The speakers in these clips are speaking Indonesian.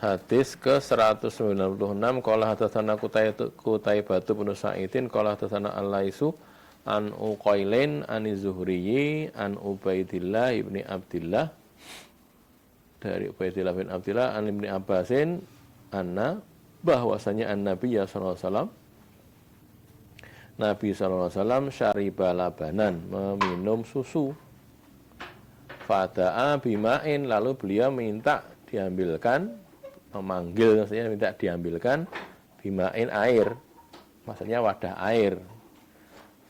Hadis ke-196 qala hadatsana Qutaibah bin Sa'idin qala hadatsana Al-Laisu an Uqailain an Zuhri an Ubaidillah ibni Abdillah dari Ubaidillah bin Abdillah an Ibni Abbasin anna bahwasanya an-nabiy sallallahu alaihi wasallam Nabi sallallahu alaihi wasallam syariba labanan meminum susu fada'a bimain lalu beliau minta diambilkan memanggil maksudnya minta diambilkan bimain air maksudnya wadah air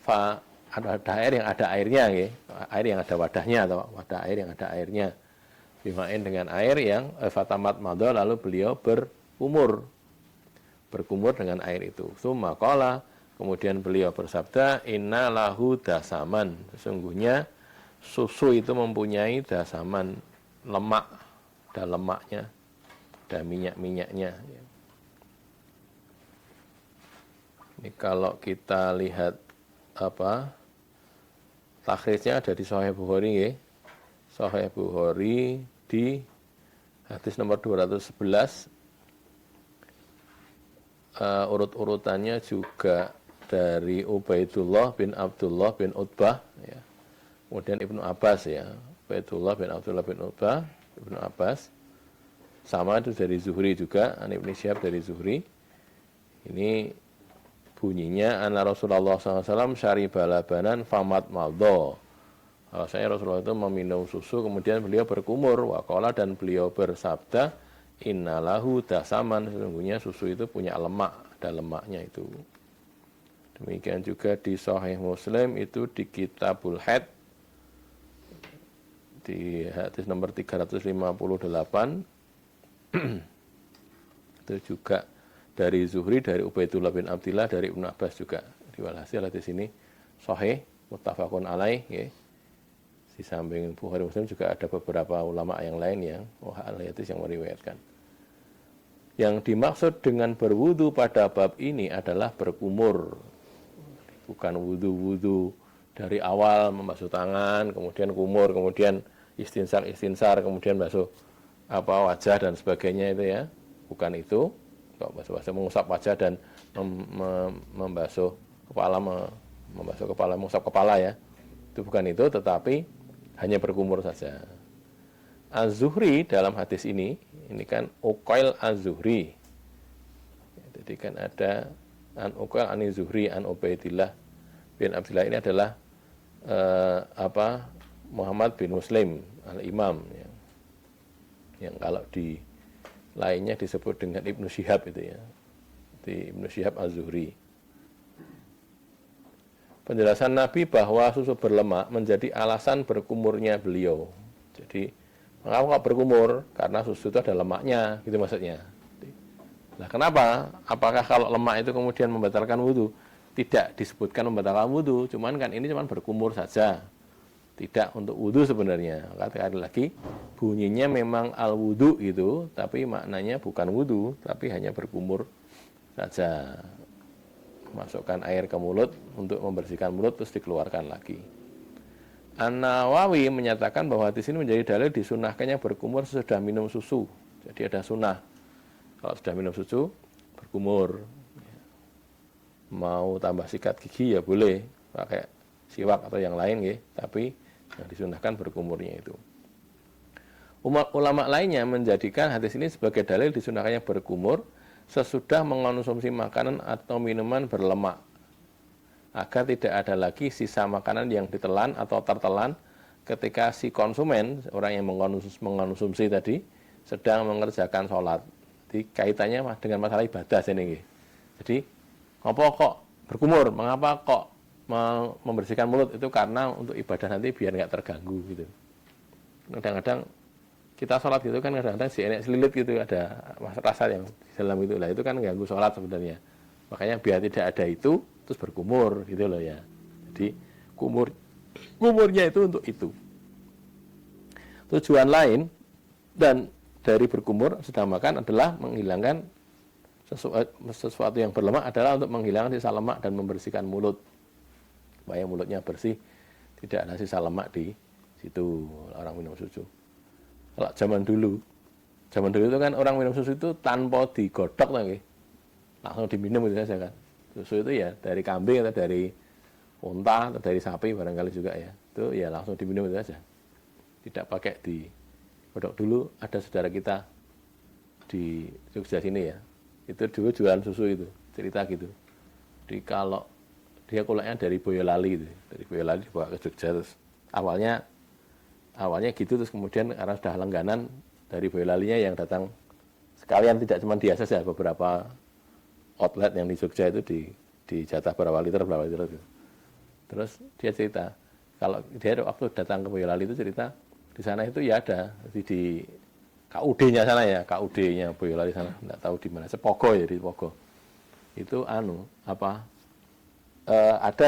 ada wadah air yang ada airnya ya. Air yang ada wadahnya atau wadah air yang ada airnya bimain dengan air yang fatamat madha lalu beliau berkumur dengan air itu summa qala kemudian beliau bersabda inna lahu dasaman sesungguhnya susu itu mempunyai dasaman lemak ada lemaknya ada minyak-minyaknya. Ini kalau kita lihat takhrijnya ada di Sahih Bukhari ya. Sahih Bukhari di hadis nomor 211 urut-urutannya juga dari Ubaidullah bin Abdullah bin Utbah ya. Kemudian Ibnu Abbas ya. Ubaidullah bin Abdullah bin Utbah Ibnu Abbas sama itu dari Zuhri juga, an Ibnu Syihab dari Zuhri. Ini bunyinya anna Rasulullah SAW syariba labanan famat maldo. Saya Rasulullah itu meminum susu kemudian beliau berkumur waqala dan beliau bersabda innalahu dasaman sesungguhnya susu itu punya lemak, ada lemaknya itu. Demikian juga di Sahih Muslim itu di Kitabul Haid di hadis nomor 358 itu juga dari Zuhri, dari Ubaidullah bin Abdillah, dari Ibnu Abbas juga. Walhasil hadis ini sahih, muttafaqun alaih ya. Di samping Bukhari Muslim juga ada beberapa ulama yang lain yang hadis yang meriwayatkan. Yang dimaksud dengan berwudu pada bab ini adalah berkumur. Bukan wudu-wudu dari awal membasuh tangan, kemudian kumur, kemudian istinsar, kemudian basuh wajah dan sebagainya itu ya, bukan itu. Kok basuh mengusap wajah dan membasuh kepala, mengusap kepala ya, itu bukan itu, tetapi hanya berkumur saja. Az-Zuhri dalam hadis ini kan Uqail Az-Zuhri, jadi kan ada an Uqail an Zuhri an Ubaidillah bin Abdillah ini adalah Muhammad bin Muslim al-Imam ya. Yang kalau di lainnya disebut dengan Ibnu Syihab itu ya, di Ibnu Syihab Az-Zuhri. Penjelasan Nabi bahwa susu berlemak menjadi alasan berkumurnya beliau. Jadi mengapa kok berkumur? Karena susu itu ada lemaknya, gitu maksudnya. Nah, kenapa? Apakah kalau lemak itu kemudian membatalkan wudu? Tidak disebutkan membatalkan wudu, cuman kan ini cuman berkumur saja. Tidak untuk wudu sebenarnya. Kata lagi, bunyinya memang al-wudu itu, tapi maknanya bukan wudu, tapi hanya berkumur saja. Masukkan air ke mulut untuk membersihkan mulut, terus dikeluarkan lagi. An-Nawawi menyatakan bahwa di sini menjadi dalil disunahkannya berkumur sesudah minum susu. Jadi ada sunnah. Kalau sudah minum susu, berkumur. Mau tambah sikat gigi ya boleh, pakai siwak atau yang lain ya, tapi yang disunahkan berkumurnya itu. Ulama lainnya menjadikan hadis ini sebagai dalil disunahkannya berkumur sesudah mengonsumsi makanan atau minuman berlemak, agar tidak ada lagi sisa makanan yang ditelan atau tertelan ketika si konsumen, orang yang mengonsumsi tadi, sedang mengerjakan sholat. Jadi kaitannya dengan masalah ibadah ini. Jadi, apa kok berkumur? Mengapa kok membersihkan mulut? Itu karena untuk ibadah nanti biar nggak terganggu gitu. Kadang-kadang kita sholat gitu kan kadang-kadang si enek selilit gitu, ada rasa yang di dalam itu lah, itu kan ganggu sholat sebenarnya. Makanya biar tidak ada itu, terus berkumur gitu loh ya. Jadi kumurnya itu untuk itu. Tujuan lain dan dari berkumur sedang makan adalah menghilangkan sesuatu yang berlemak, adalah untuk menghilangkan sisa lemak dan membersihkan mulut supaya mulutnya bersih, tidak ada sisa lemak di situ orang minum susu. Kalau zaman dulu Zaman dulu itu kan orang minum susu itu tanpa digodok lagi, langsung diminum gitu saja kan. Susu itu ya dari kambing atau dari unta atau dari sapi barangkali juga ya. Itu ya langsung diminum itu saja. Tidak pakai digodok. Dulu ada saudara kita di Jogja sini ya. Itu dulu jualan susu itu, cerita gitu. Jadi kalau dia kulaknya dari Boyolali gitu. Dari Boyolali dibawa ke Jogja terus awalnya gitu, terus kemudian karena sudah langganan dari Boyolalinya yang datang sekalian, tidak cuma dia saja, beberapa outlet yang di Jogja itu di jatah berapa liter gitu. Terus dia cerita kalau dia waktu datang ke Boyolali itu cerita di sana itu ya ada di KUD-nya sana ya, KUD-nya Boyolali sana, enggak tahu di mana, Sepogo ya, di Sepogo. Itu ada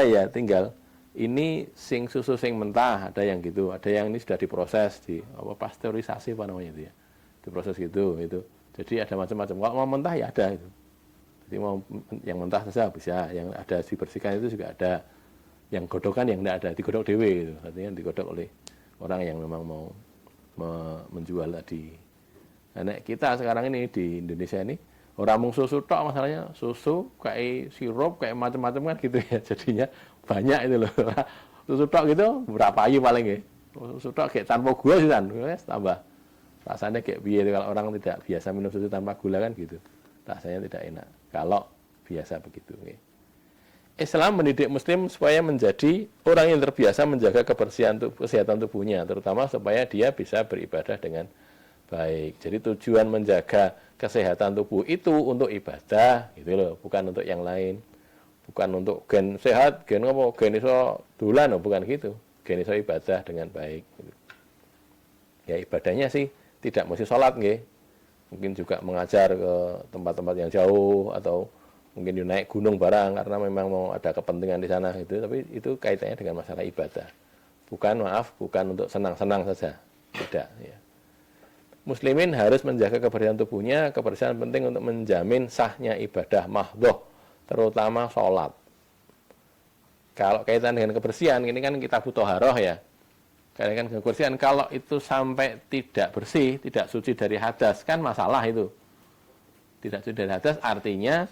ya, tinggal ini susu sing mentah, ada yang gitu, ada yang ini sudah diproses di pasteurisasi apa namanya itu ya. Diproses gitu itu. Jadi ada macam-macam. Kalau mau mentah ya ada itu. Jadi mau yang mentah saja bisa, yang ada dibersihkan itu juga ada. Yang godokan yang tidak ada, digodok dewe gitu. Artinya digodok oleh orang yang memang mau menjual tadi. Nah, kita sekarang ini di Indonesia ini orang mau susu tok, masalahnya susu kayak sirup kayak macam-macam kan gitu ya, jadinya banyak itu loh. Susu tok gitu berapa ayu paling ya, susu tok kayak tanpa gula sih kan, tambah rasanya kayak biar kalau orang tidak biasa minum susu tanpa gula kan gitu, rasanya tidak enak kalau biasa begitu ya. Islam mendidik Muslim supaya menjadi orang yang terbiasa menjaga kebersihan kesehatan tubuhnya, terutama supaya dia bisa beribadah dengan baik. Jadi tujuan menjaga kesehatan tubuh itu untuk ibadah, gitu loh, bukan untuk yang lain. Bukan untuk gen sehat, gen iso dolan, bukan gitu. Gen iso ibadah dengan baik. Gitu. Ya ibadahnya sih tidak mesti sholat, nggih. Mungkin juga mengajar ke tempat-tempat yang jauh atau mungkin naik gunung barang karena memang mau ada kepentingan di sana gitu, tapi itu kaitannya dengan masalah ibadah. Bukan untuk senang-senang saja. Tidak ya. Muslimin harus menjaga kebersihan tubuhnya. Kebersihan penting untuk menjamin sahnya ibadah mahdhoh, terutama sholat. Kalau kaitan dengan kebersihan, ini kan kita butuh haroh ya. Kaitan dengan kebersihan, kalau itu sampai tidak bersih, tidak suci dari hadas, kan masalah itu. Tidak suci dari hadas artinya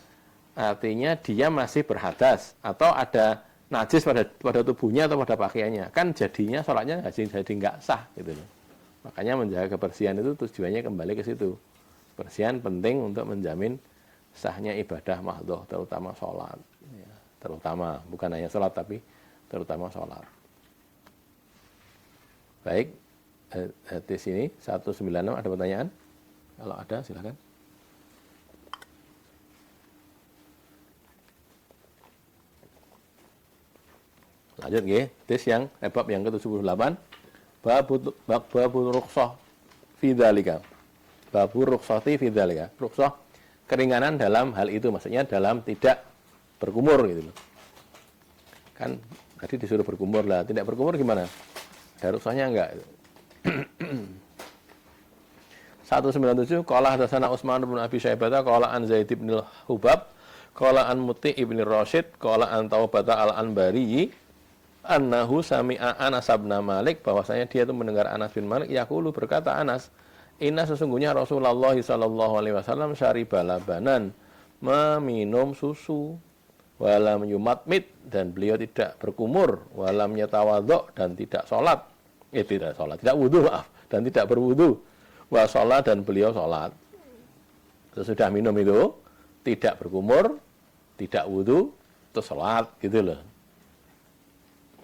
dia masih berhadas atau ada najis pada tubuhnya atau pada pakaiannya. Kan jadinya sholatnya jadi nggak sah gitu loh. Makanya menjaga kebersihan itu tujuannya kembali ke situ. Kebersihan penting untuk menjamin sahnya ibadah mahdhoh, terutama sholat. Ya, terutama, bukan hanya sholat, tapi terutama sholat. Baik, di sini 196 ada pertanyaan? Kalau ada silakan. Lanjut nggih, tes yang bab yang ke-78. Babur rukhsah fi dzalika. Babur rukhsati fi dzalika. Rukhsah keringanan dalam hal itu, maksudnya dalam tidak berkumur gitu loh. Kan tadi disuruh berkumur lah, tidak berkumur gimana? Ada rukhsahnya enggak? 197 qala hadatsana Utsman bin Abi Syaibah qala an Zaid bin Hubab qala an Muti ibn Rasyid qala an Taubata al-Anbari annahu sami'a Anas bin Malik, bahwasanya dia itu mendengar Anas bin Malik yaqulu, berkata Anas, inna sesungguhnya Rasulullah sallallahu alaihi wasallam syariba labanan, meminum susu, walam yumatmit, dan beliau tidak berkumur, walam yatawaddo, dan tidak tidak wudu, dan tidak berwudu, wa sholat, dan beliau sholat. Sesudah minum itu tidak berkumur, tidak wudu, terus sholat gitu loh.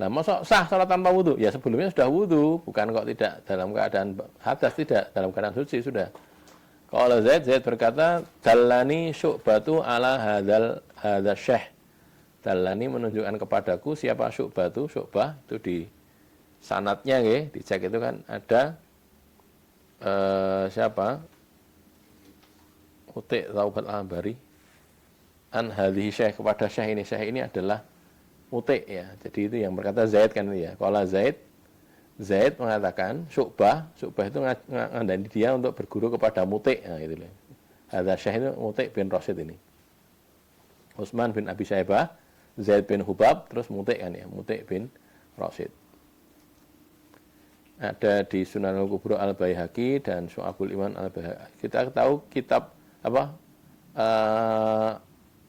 Nah, masa sah sholat tanpa wudu? Ya sebelumnya sudah wudu, bukan kok tidak dalam keadaan hadas, tidak dalam keadaan suci sudah. Kalau Zaid berkata, Dallani Syu'batu ala hadza syekh. Dallani menunjukkan kepadaku siapa Syu'batu, Syu'bah itu di sanadnya nggih, dicek itu kan ada siapa? Uti Taubat al-Anbari. An hadhihi syekh, kepada syekh ini adalah Muti ya. Jadi itu yang berkata Zaid kan ya. Kalau Zaid mengatakan Syu'bah itu ngandani dia untuk berguru kepada Muti. Nah itu loh. Hadza Syekh itu Muti bin Rasyid ini. Utsman bin Abi Syaibah, Zaid bin Hubab, terus Muti kan ya, Muti bin Rasyid. ada di Sunanul Kubro Al-Baihaqi dan Syu'abul Iman Al-Baihaqi. Kita tahu kitab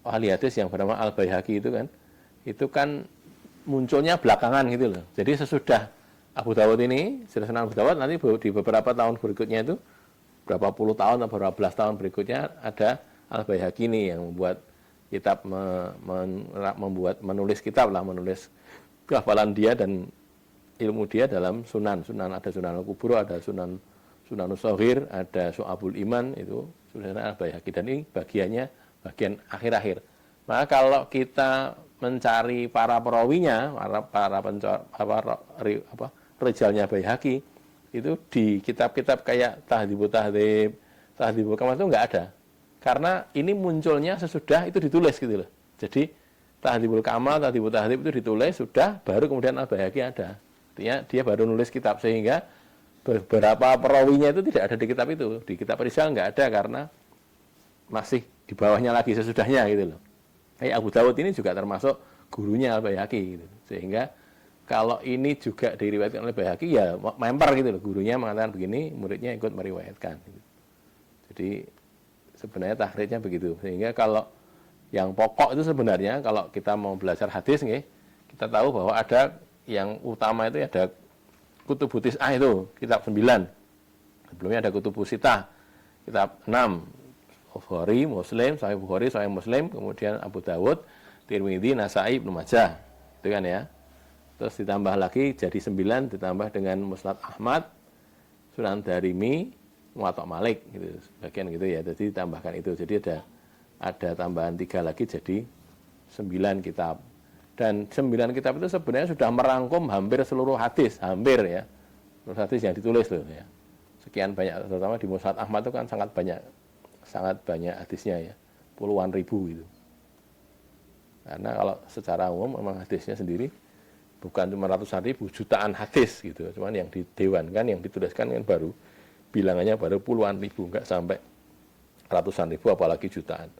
ahli hadis yang bernama Al-Baihaqi itu kan munculnya belakangan gitu loh. Jadi sesudah Abu Dawud ini, sesudah Sunan Abu Dawud, nanti di beberapa tahun berikutnya itu, berapa puluh tahun atau berapa belas tahun berikutnya ada Al-Baihaqi ini yang membuat kitab, menulis kitab lah, menulis kehafalan dia dan ilmu dia dalam sunan. Ada Sunan Al-Kubro, ada Sunanus Shaghir, ada Syu'abul Iman, itu Sunan Al-Baihaqi, dan ini bagian akhir-akhir. Maka kalau kita mencari para perawinya, para rijalnya Baihaqi, itu di kitab-kitab kayak Tahdhibut Tahdzib, Tahdhibul Kamal itu enggak ada. Karena ini munculnya sesudah itu ditulis gitu loh. Jadi Tahdhibul Kamal, Tahdhibut Tahdzib itu ditulis sudah, baru kemudian Al-Baihaqi ada. Artinya dia baru nulis kitab, sehingga beberapa perawinya itu tidak ada di kitab itu. Di kitab Rijal enggak ada karena masih di bawahnya lagi sesudahnya gitu loh. Kayak Abu Dawud ini juga termasuk gurunya Al-Baihaqi gitu. Sehingga kalau ini juga diriwayatkan oleh Baihaqi, ya memper gitu loh. Gurunya mengatakan begini, muridnya ikut meriwayatkan gitu. Jadi sebenarnya tahridnya begitu. Sehingga kalau yang pokok itu sebenarnya kalau kita mau belajar hadis nih, kita tahu bahwa ada yang utama itu ada Kutubut Tis'ah itu, kitab 9. Sebelumnya ada Kutubus Sittah, kitab 6. Bukhari, Muslim, Sahih Bukhari, Sahih Muslim, kemudian Abu Dawud, Tirmidzi, Nasa'i, Ibnu Majah. Itu kan ya. Terus ditambah lagi jadi 9, ditambah dengan Musnad Ahmad, Sunan Darimi, Muwatta Malik gitu. Sebagian gitu ya. Jadi ditambahkan itu. Jadi ada tambahan 3 lagi jadi 9 kitab. Dan 9 kitab itu sebenarnya sudah merangkum hampir seluruh hadis, hampir ya. Seluruh hadis yang ditulis loh ya. Sekian banyak, terutama di Musnad Ahmad itu kan sangat banyak hadisnya ya, puluhan ribu gitu. Karena kalau secara umum memang hadisnya sendiri bukan cuma ratusan ribu, jutaan hadis gitu. Cuman yang didewankan, yang dituliskan kan baru bilangannya baru puluhan ribu, enggak sampai ratusan ribu apalagi jutaan.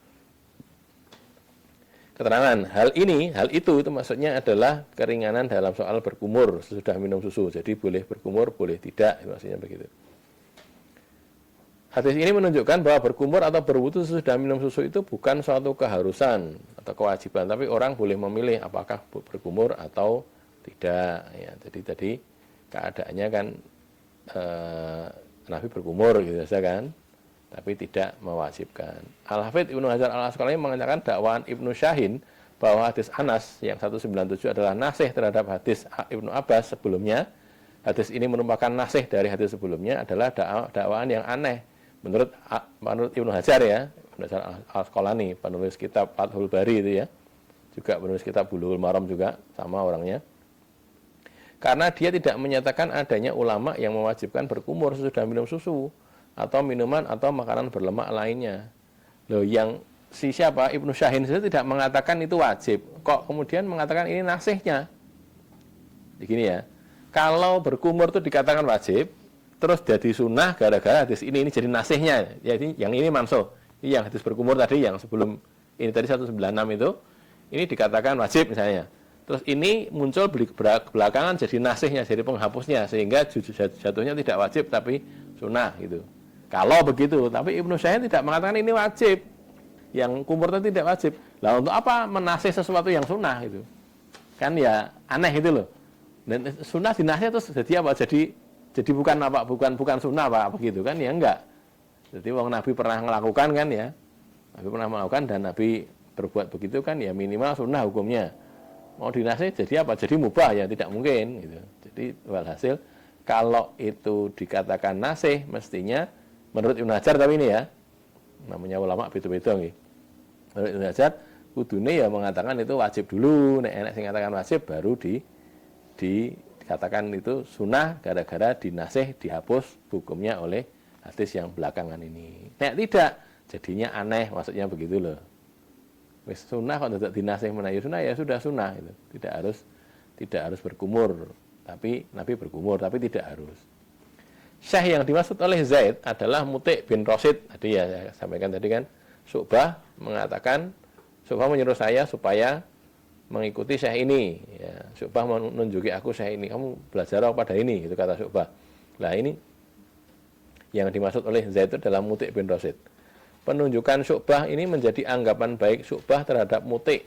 Keterangan hal itu maksudnya adalah keringanan dalam soal berkumur sesudah minum susu. Jadi boleh berkumur, boleh tidak, maksudnya begitu. Hadis ini menunjukkan bahwa berkumur atau berwudu sesudah minum susu itu bukan suatu keharusan atau kewajiban, tapi orang boleh memilih apakah berkumur atau tidak. Ya, jadi tadi keadaannya kan Nabi berkumur gitu saja kan, tapi tidak mewajibkan. Al-Hafidz Ibnu Hajar Al-Asqalani mengatakan dakwaan Ibnu Syahin bahwa hadis Anas yang 197 adalah nasih terhadap hadis Ibnu Abbas sebelumnya. Hadis ini merupakan nasih dari hadis sebelumnya adalah dakwaan yang aneh. Menurut Ibnu Hajar ya, Ibnu Hajar Al-Asqalani, penulis kitab Fathul Bari itu ya, juga penulis kitab Bulughul Maram juga, sama orangnya. Karena dia tidak menyatakan adanya ulama yang mewajibkan berkumur sesudah minum susu, atau minuman atau makanan berlemak lainnya. Loh, yang siapa? Ibnu Syahin itu tidak mengatakan itu wajib. Kok kemudian mengatakan ini nasihnya? Begini ya, kalau berkumur itu dikatakan wajib, terus jadi sunnah gara-gara hadis ini jadi nasihnya. Jadi yang ini mansuh. Ini yang hadis berkumur tadi yang sebelum ini tadi 196 itu, ini dikatakan wajib misalnya. Terus ini muncul belakangan jadi nasihnya, jadi penghapusnya, sehingga jatuhnya tidak wajib tapi sunnah gitu. Kalau begitu, tapi Ibnu Syahin tidak mengatakan ini wajib. Yang kumur itu tidak wajib. Lah untuk apa menasih sesuatu yang sunnah gitu? Kan ya aneh itu loh. Dan sunnah dinasih terus jadi apa? Jadi bukan apa? Bukan sunnah apa begitu kan? Ya enggak. Jadi wong Nabi pernah melakukan kan ya. Nabi pernah melakukan dan Nabi berbuat begitu kan ya minimal sunnah hukumnya. Mau dinasih jadi apa? Jadi mubah ya tidak mungkin gitu. Jadi walhasil kalau itu dikatakan nasih mestinya menurut Ibnu Hajar, tapi ini ya namanya ulama beda-beda nggih. Menurut Ibnu Hajar kudune ya mengatakan itu wajib dulu, nek enek sing mengatakan wajib baru dikatakan itu sunnah gara-gara dinasih dihapus hukumnya oleh hadis yang belakangan ini. Nek tidak jadinya aneh, maksudnya begitu loh. Wis sunnah kok tidak dinasih menayu sunnah ya sudah sunnah itu. Tidak harus berkumur, tapi Nabi berkumur tapi tidak harus. Syekh yang dimaksud oleh Zaid adalah Muti' bin Rasid. Tadi ya saya sampaikan tadi kan, Syu'bah mengatakan, Syu'bah menyuruh saya supaya mengikuti Syekh ini ya. Syu'bah menunjuki aku saya ini, kamu belajar apa pada ini, itu kata Syu'bah. Nah ini yang dimaksud oleh Zaid itu dalam Muti' bin Rasid. Penunjukan Syu'bah ini menjadi anggapan baik Syu'bah terhadap Muti'.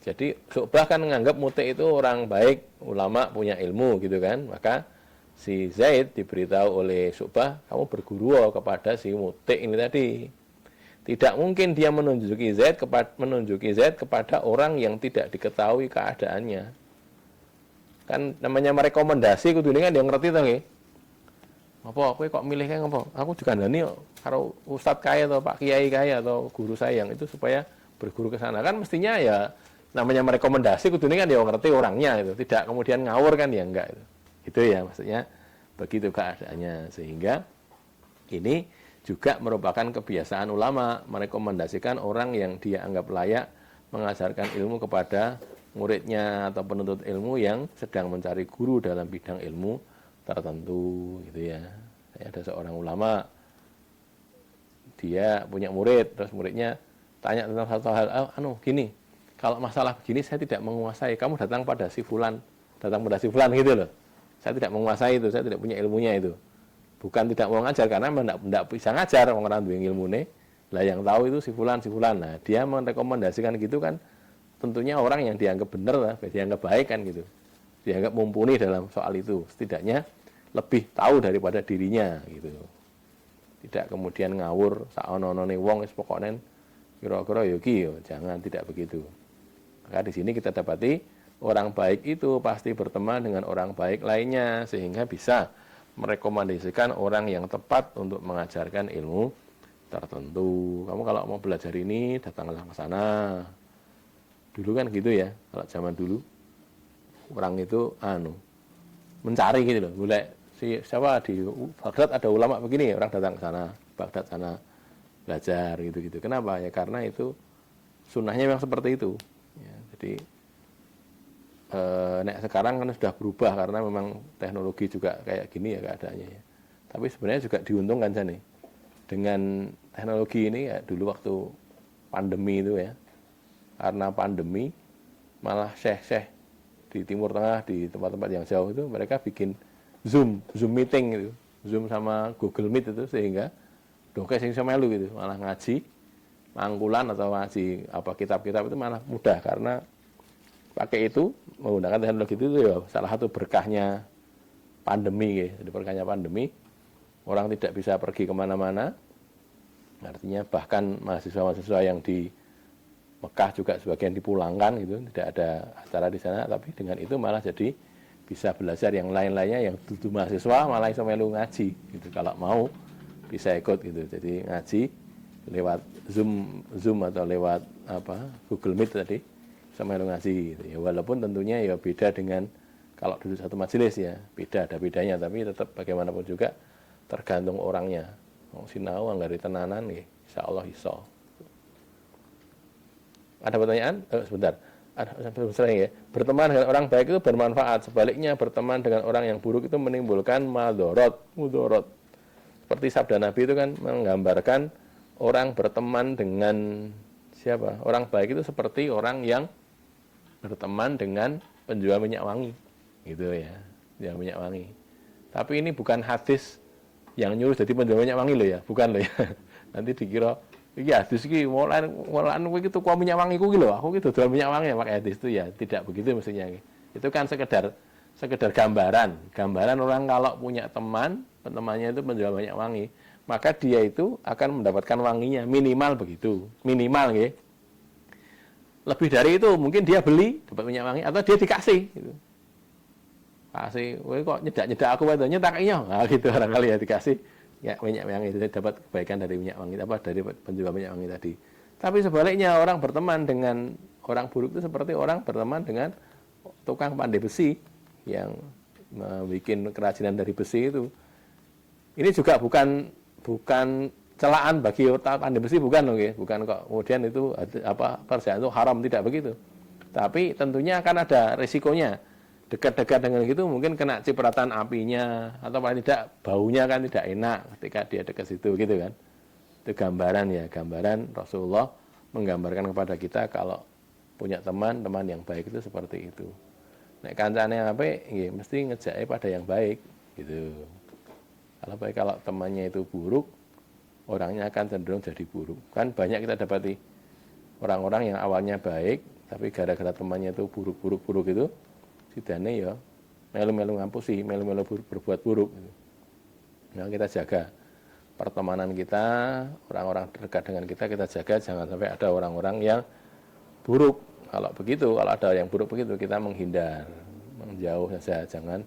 Jadi Syu'bah kan menganggap Muti' itu orang baik, ulama, punya ilmu gitu kan. Maka si Zaid diberitahu oleh Syu'bah, kamu berguru kepada si Muti' ini tadi. Tidak mungkin dia menunjuki Zaid kepada orang yang tidak diketahui keadaannya. Kan namanya merekomendasi kudu kan dia ngerti to nggih. Apa kowe kok milih kayak apa? Aku juga ndani karo ustadz kaya atau Pak Kiai kaya atau guru saya yang itu supaya berguru ke sana. Kan mestinya ya namanya merekomendasi kudu kan dia ngerti orangnya itu. Tidak kemudian ngawur kan ya enggak itu. Itu ya maksudnya begitu keadaannya sehingga ini juga merupakan kebiasaan ulama merekomendasikan orang yang dia anggap layak mengajarkan ilmu kepada muridnya atau penuntut ilmu yang sedang mencari guru dalam bidang ilmu tertentu gitu ya. Ada seorang ulama dia punya murid, terus muridnya tanya tentang satu hal, gini, kalau masalah begini saya tidak menguasai, kamu datang pada si fulan gitu loh. Saya tidak menguasai itu, saya tidak punya ilmunya itu. Bukan tidak mau ngajar karena tidak bisa ngajar orang duwe ilmune. Lah yang tahu itu si fulan. Nah, dia merekomendasikan gitu kan tentunya orang yang dianggap benar lah, dianggap baik kan gitu. Dianggap mumpuni dalam soal itu, setidaknya lebih tahu daripada dirinya gitu. Tidak kemudian ngawur sak ono-onone wong wis pokoke kira-kira yo ki yo, jangan, tidak begitu. Maka di sini kita dapati orang baik itu pasti berteman dengan orang baik lainnya sehingga bisa merekomendasikan orang yang tepat untuk mengajarkan ilmu tertentu. Kamu kalau mau belajar ini datanglah ke sana. Dulu kan gitu ya, kalau zaman dulu orang itu mencari gitu loh. Mulai siapa di Baghdad ada ulama begini, orang datang ke sana, Baghdad sana belajar gitu-gitu. Kenapa? Ya karena itu sunnahnya memang seperti itu. Ya, jadi sekarang kan sudah berubah karena memang teknologi juga kayak gini ya keadaannya ya. Tapi sebenarnya juga diuntungkan sana dengan teknologi ini ya. Dulu waktu pandemi itu ya, karena pandemi malah syekh-syekh di Timur Tengah di tempat-tempat yang jauh itu mereka bikin Zoom meeting gitu, Zoom sama Google Meet itu sehingga doke sing melu gitu malah ngaji mangkulan atau ngaji apa kitab-kitab itu malah mudah karena pakai itu menggunakan teknologi itu ya salah satu berkahnya pandemi ya. Jadi berkahnya pandemi orang tidak bisa pergi kemana-mana, artinya bahkan mahasiswa-mahasiswa yang di Mekah juga sebagian dipulangkan gitu, tidak ada acara di sana, tapi dengan itu malah jadi bisa belajar yang lain-lainnya yang duduk mahasiswa malah iso melu ngaji gitu kalau mau bisa ikut gitu. Jadi ngaji lewat Zoom atau lewat Google Meet tadi sama ngaji gitu ya, walaupun tentunya ya beda dengan kalau duduk satu majelis ya, ada bedanya, tapi tetap bagaimanapun juga tergantung orangnya. Wong sinau anggere tenanan nggih, insyaallah iso. Ada pertanyaan? Sebentar. Ya. Berteman dengan orang baik itu bermanfaat, sebaliknya berteman dengan orang yang buruk itu menimbulkan mudorot. Seperti sabda Nabi itu kan menggambarkan orang berteman dengan siapa? Orang baik itu seperti orang yang berteman dengan penjual minyak wangi gitu ya, penjual minyak wangi. Tapi ini bukan hadis yang nyuruh jadi penjual minyak wangi loh ya, bukan loh ya. Nanti dikira iki hadis iki molan kowe iki tuku minyak wangi ku iki lho, aku iki dodol minyak wangi ya pakai hadis itu ya, tidak begitu mestinya. Itu kan sekedar gambaran orang kalau punya temannya itu penjual minyak wangi, maka dia itu akan mendapatkan wanginya minimal begitu, minimal nggih. Lebih dari itu mungkin dia beli dapat minyak wangi atau dia dikasih gitu. Kasih, kowe kok nyedak aku wae nyetak iya. Nah gitu barangkali ya dikasih ya minyak wangi itu dapat kebaikan dari minyak wangi dari penjual minyak wangi tadi. Tapi sebaliknya orang berteman dengan orang buruk itu seperti orang berteman dengan tukang pandai besi yang bikin kerajinan dari besi itu. Ini juga bukan celaan bagi pandai besi, bukan loh, bukan kok kemudian itu kerjaan itu haram, tidak begitu. Tapi tentunya akan ada risikonya. Dekat-dekat dengan gitu mungkin kena cipratan apinya atau paling tidak baunya kan tidak enak ketika dia dekat situ gitu kan. Itu gambaran Rasulullah menggambarkan kepada kita kalau punya teman yang baik itu seperti itu. Nek kancane apik nggih mesti ngejake pada yang baik gitu. Kalau temannya itu buruk, orangnya akan cenderung jadi buruk. Kan banyak kita dapati orang-orang yang awalnya baik, tapi gara-gara temannya itu buruk itu, sidane ya melu-melu ngampusi, melu-melu berbuat buruk gitu. Nah, kita jaga pertemanan kita, orang-orang terdekat dengan kita jaga jangan sampai ada orang-orang yang buruk. Kalau ada yang buruk begitu, kita menghindar, menjauh saja, jangan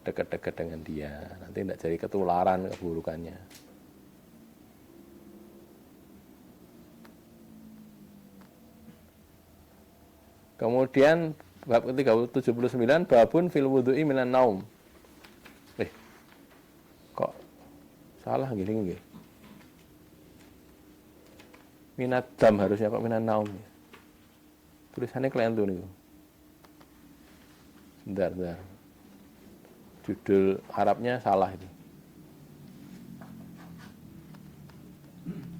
dekat-dekat dengan dia. Nanti tidak jadi ketularan keburukannya. Kemudian bab ke-79, babun fil wudu'i minan naum. Kok salah gini. Minat dam harusnya kok minan naum. Tulisannya kalian tuh nih. Bentar. Judul Arabnya salah itu.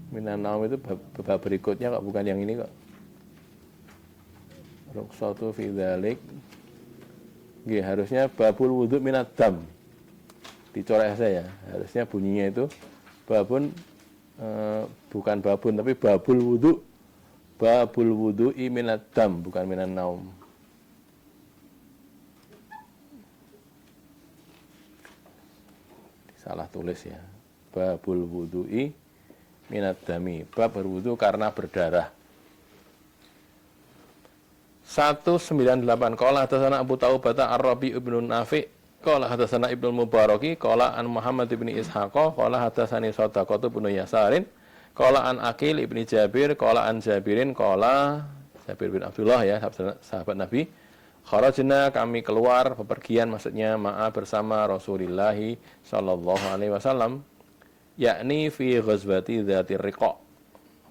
Minan naum itu bab berikutnya kok bukan yang ini kok. Ruksatu fi dzalik. Nggih, harusnya babul wudu minad dam. Dicorek saya. Harusnya bunyinya itu babun bukan babun tapi babul wudu. Babul wudu'i minad dam, bukan minan naum. Salah tulis ya. Babul wudu'i minad dami. Bab berwudu karena berdarah. 198 qala hadatsana Abu Taubata Ar-Rabi' ibnu Nafi' qala hadatsana Ibnu Mubaraki qala an Muhammad ibni Ishaq qala hadatsani Shadaqah ibnu Yasarin qala an Aqil ibni Jabir qala an Jabirin qala Jabir bin Abdullah ya sahabat Nabi kharajna kami keluar bepergian maksudnya bersama Rasulullah sallallahu alaihi wasallam yakni fi ghazwati Dzatir Riqa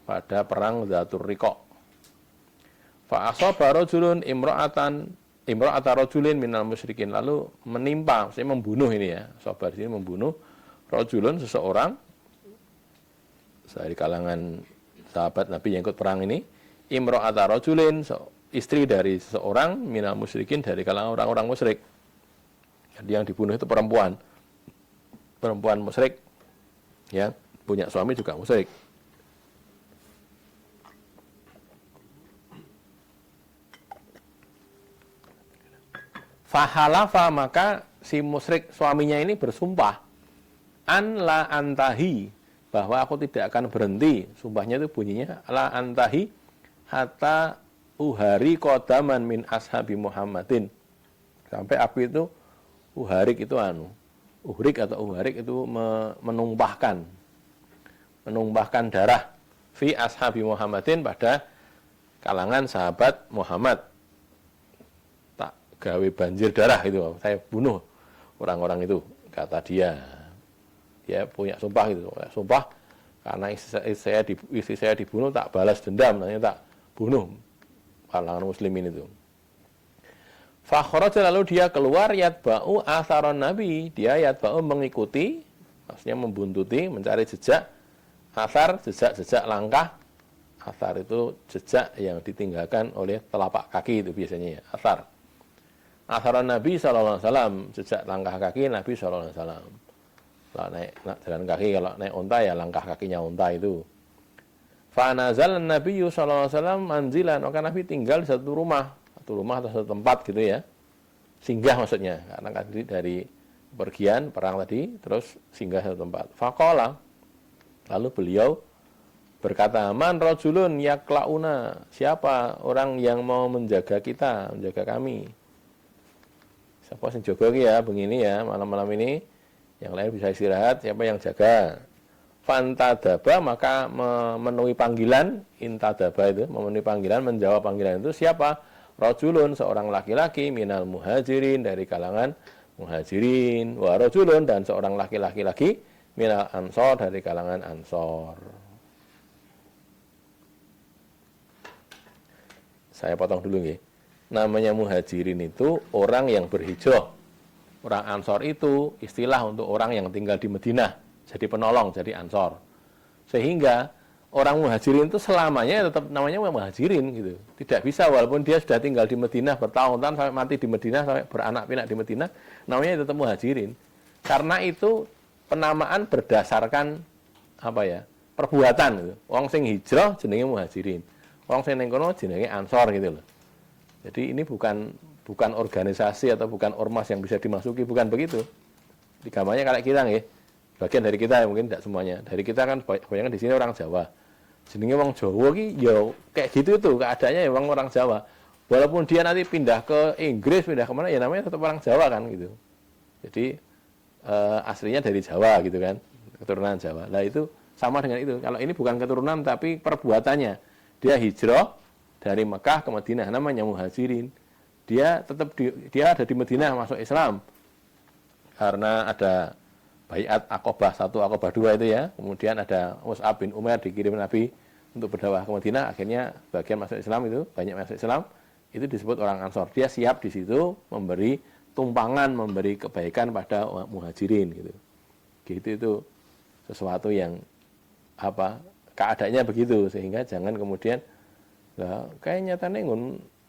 pada perang Dzatur Riqa. Fa asaba rajulun imra'ata rajulin minal musyrikin, lalu menimpa, maksudnya membunuh ini ya. Sabar ini membunuh rajulun seseorang dari kalangan sahabat Nabi yang ikut perang ini, imra'ata rajulin, istri dari seseorang minal musyrikin dari kalangan orang-orang musyrik. Jadi yang dibunuh itu perempuan musyrik yang punya suami juga musyrik. Fahalafa, maka si musyrik suaminya ini bersumpah an la antahi, bahwa aku tidak akan berhenti. Sumpahnya itu bunyinya la antahi hatta uhari qadaman min ashabi Muhammadin, sampai aku itu uharik itu uhrik atau uharik itu menumpahkan darah fi ashabi Muhammadin pada kalangan sahabat Muhammad. Gawe banjir darah itu, saya bunuh orang-orang itu, kata dia punya sumpah gitu, sumpah karena istri saya dibunuh tak balas dendam, nanti tak bunuh kalangan muslimin itu. Fa kharaja, lalu dia keluar yatba'u atharon nabi, dia yatba'u mengikuti, maksudnya membuntuti, mencari jejak athar, jejak langkah. Athar itu jejak yang ditinggalkan oleh telapak kaki itu biasanya ya, athar. Atharan Nabi sallallahu alaihi wasallam, jejak langkah kaki Nabi sallallahu alaihi wasallam. Kalau naik jalan kaki, kalau naik unta ya langkah kakinya unta itu. Fa nazal Nabi sallallahu alaihi wasallam manzilan, maka Nabi tinggal di satu rumah atau satu tempat gitu ya. Singgah maksudnya, karena dari pergian perang tadi terus singgah satu tempat. Faqala, lalu beliau berkata, man rajulun yaklauna, siapa orang yang mau menjaga kita, menjaga kami. Siapa yang jaga ya, begini ya, malam-malam ini, yang lain bisa istirahat, siapa yang jaga. Fantadaba, maka memenuhi panggilan, intadaba itu, memenuhi panggilan, menjawab panggilan itu, siapa? Rajulun, seorang laki-laki, minal muhajirin, dari kalangan muhajirin, wa rajulun, dan seorang laki-laki lagi, minal ansor, dari kalangan ansor. Saya potong dulu nih. Namanya muhajirin itu orang yang berhijrah. Orang ansor itu istilah untuk orang yang tinggal di Madinah, jadi penolong, jadi ansor. Sehingga orang muhajirin itu selamanya tetap namanya muhajirin gitu. Tidak bisa walaupun dia sudah tinggal di Madinah bertahun-tahun sampai mati di Madinah sampai beranak pinak di Madinah, namanya tetap muhajirin. Karena itu penamaan berdasarkan apa ya? Perbuatan gitu. Wong sing hijrah jenenge muhajirin. Wong sing ning kono jenenge ansor gitu loh. Jadi ini bukan organisasi atau bukan ormas yang bisa dimasuki, bukan begitu. Digamanya kayak kita nggih. Bagian dari kita ya, mungkin tidak semuanya. Dari kita kan kebanyakan di sini orang Jawa. Jenenge wong Jawa ki ya kayak gitu tuh keadaannya ya orang Jawa. Walaupun dia nanti pindah ke Inggris, pindah kemana ya namanya tetap orang Jawa kan gitu. Jadi aslinya dari Jawa gitu kan, keturunan Jawa. Nah itu sama dengan itu. Kalau ini bukan keturunan tapi perbuatannya. Dia hijrah dari Mekah ke Madinah namanya muhajirin. Dia tetap dia ada di Madinah masuk Islam. Karena ada Baiat Aqobah 1, Aqobah 2 itu ya. Kemudian ada Mus'ab bin Umair dikirim Nabi untuk berdakwah ke Madinah. Akhirnya bagian masuk Islam itu, banyak masuk Islam. Itu disebut orang Ansor. Dia siap di situ memberi tumpangan, memberi kebaikan pada muhajirin gitu. Gitu itu sesuatu yang apa keadaannya begitu, sehingga jangan kemudian lah kayaknya nyatane ngun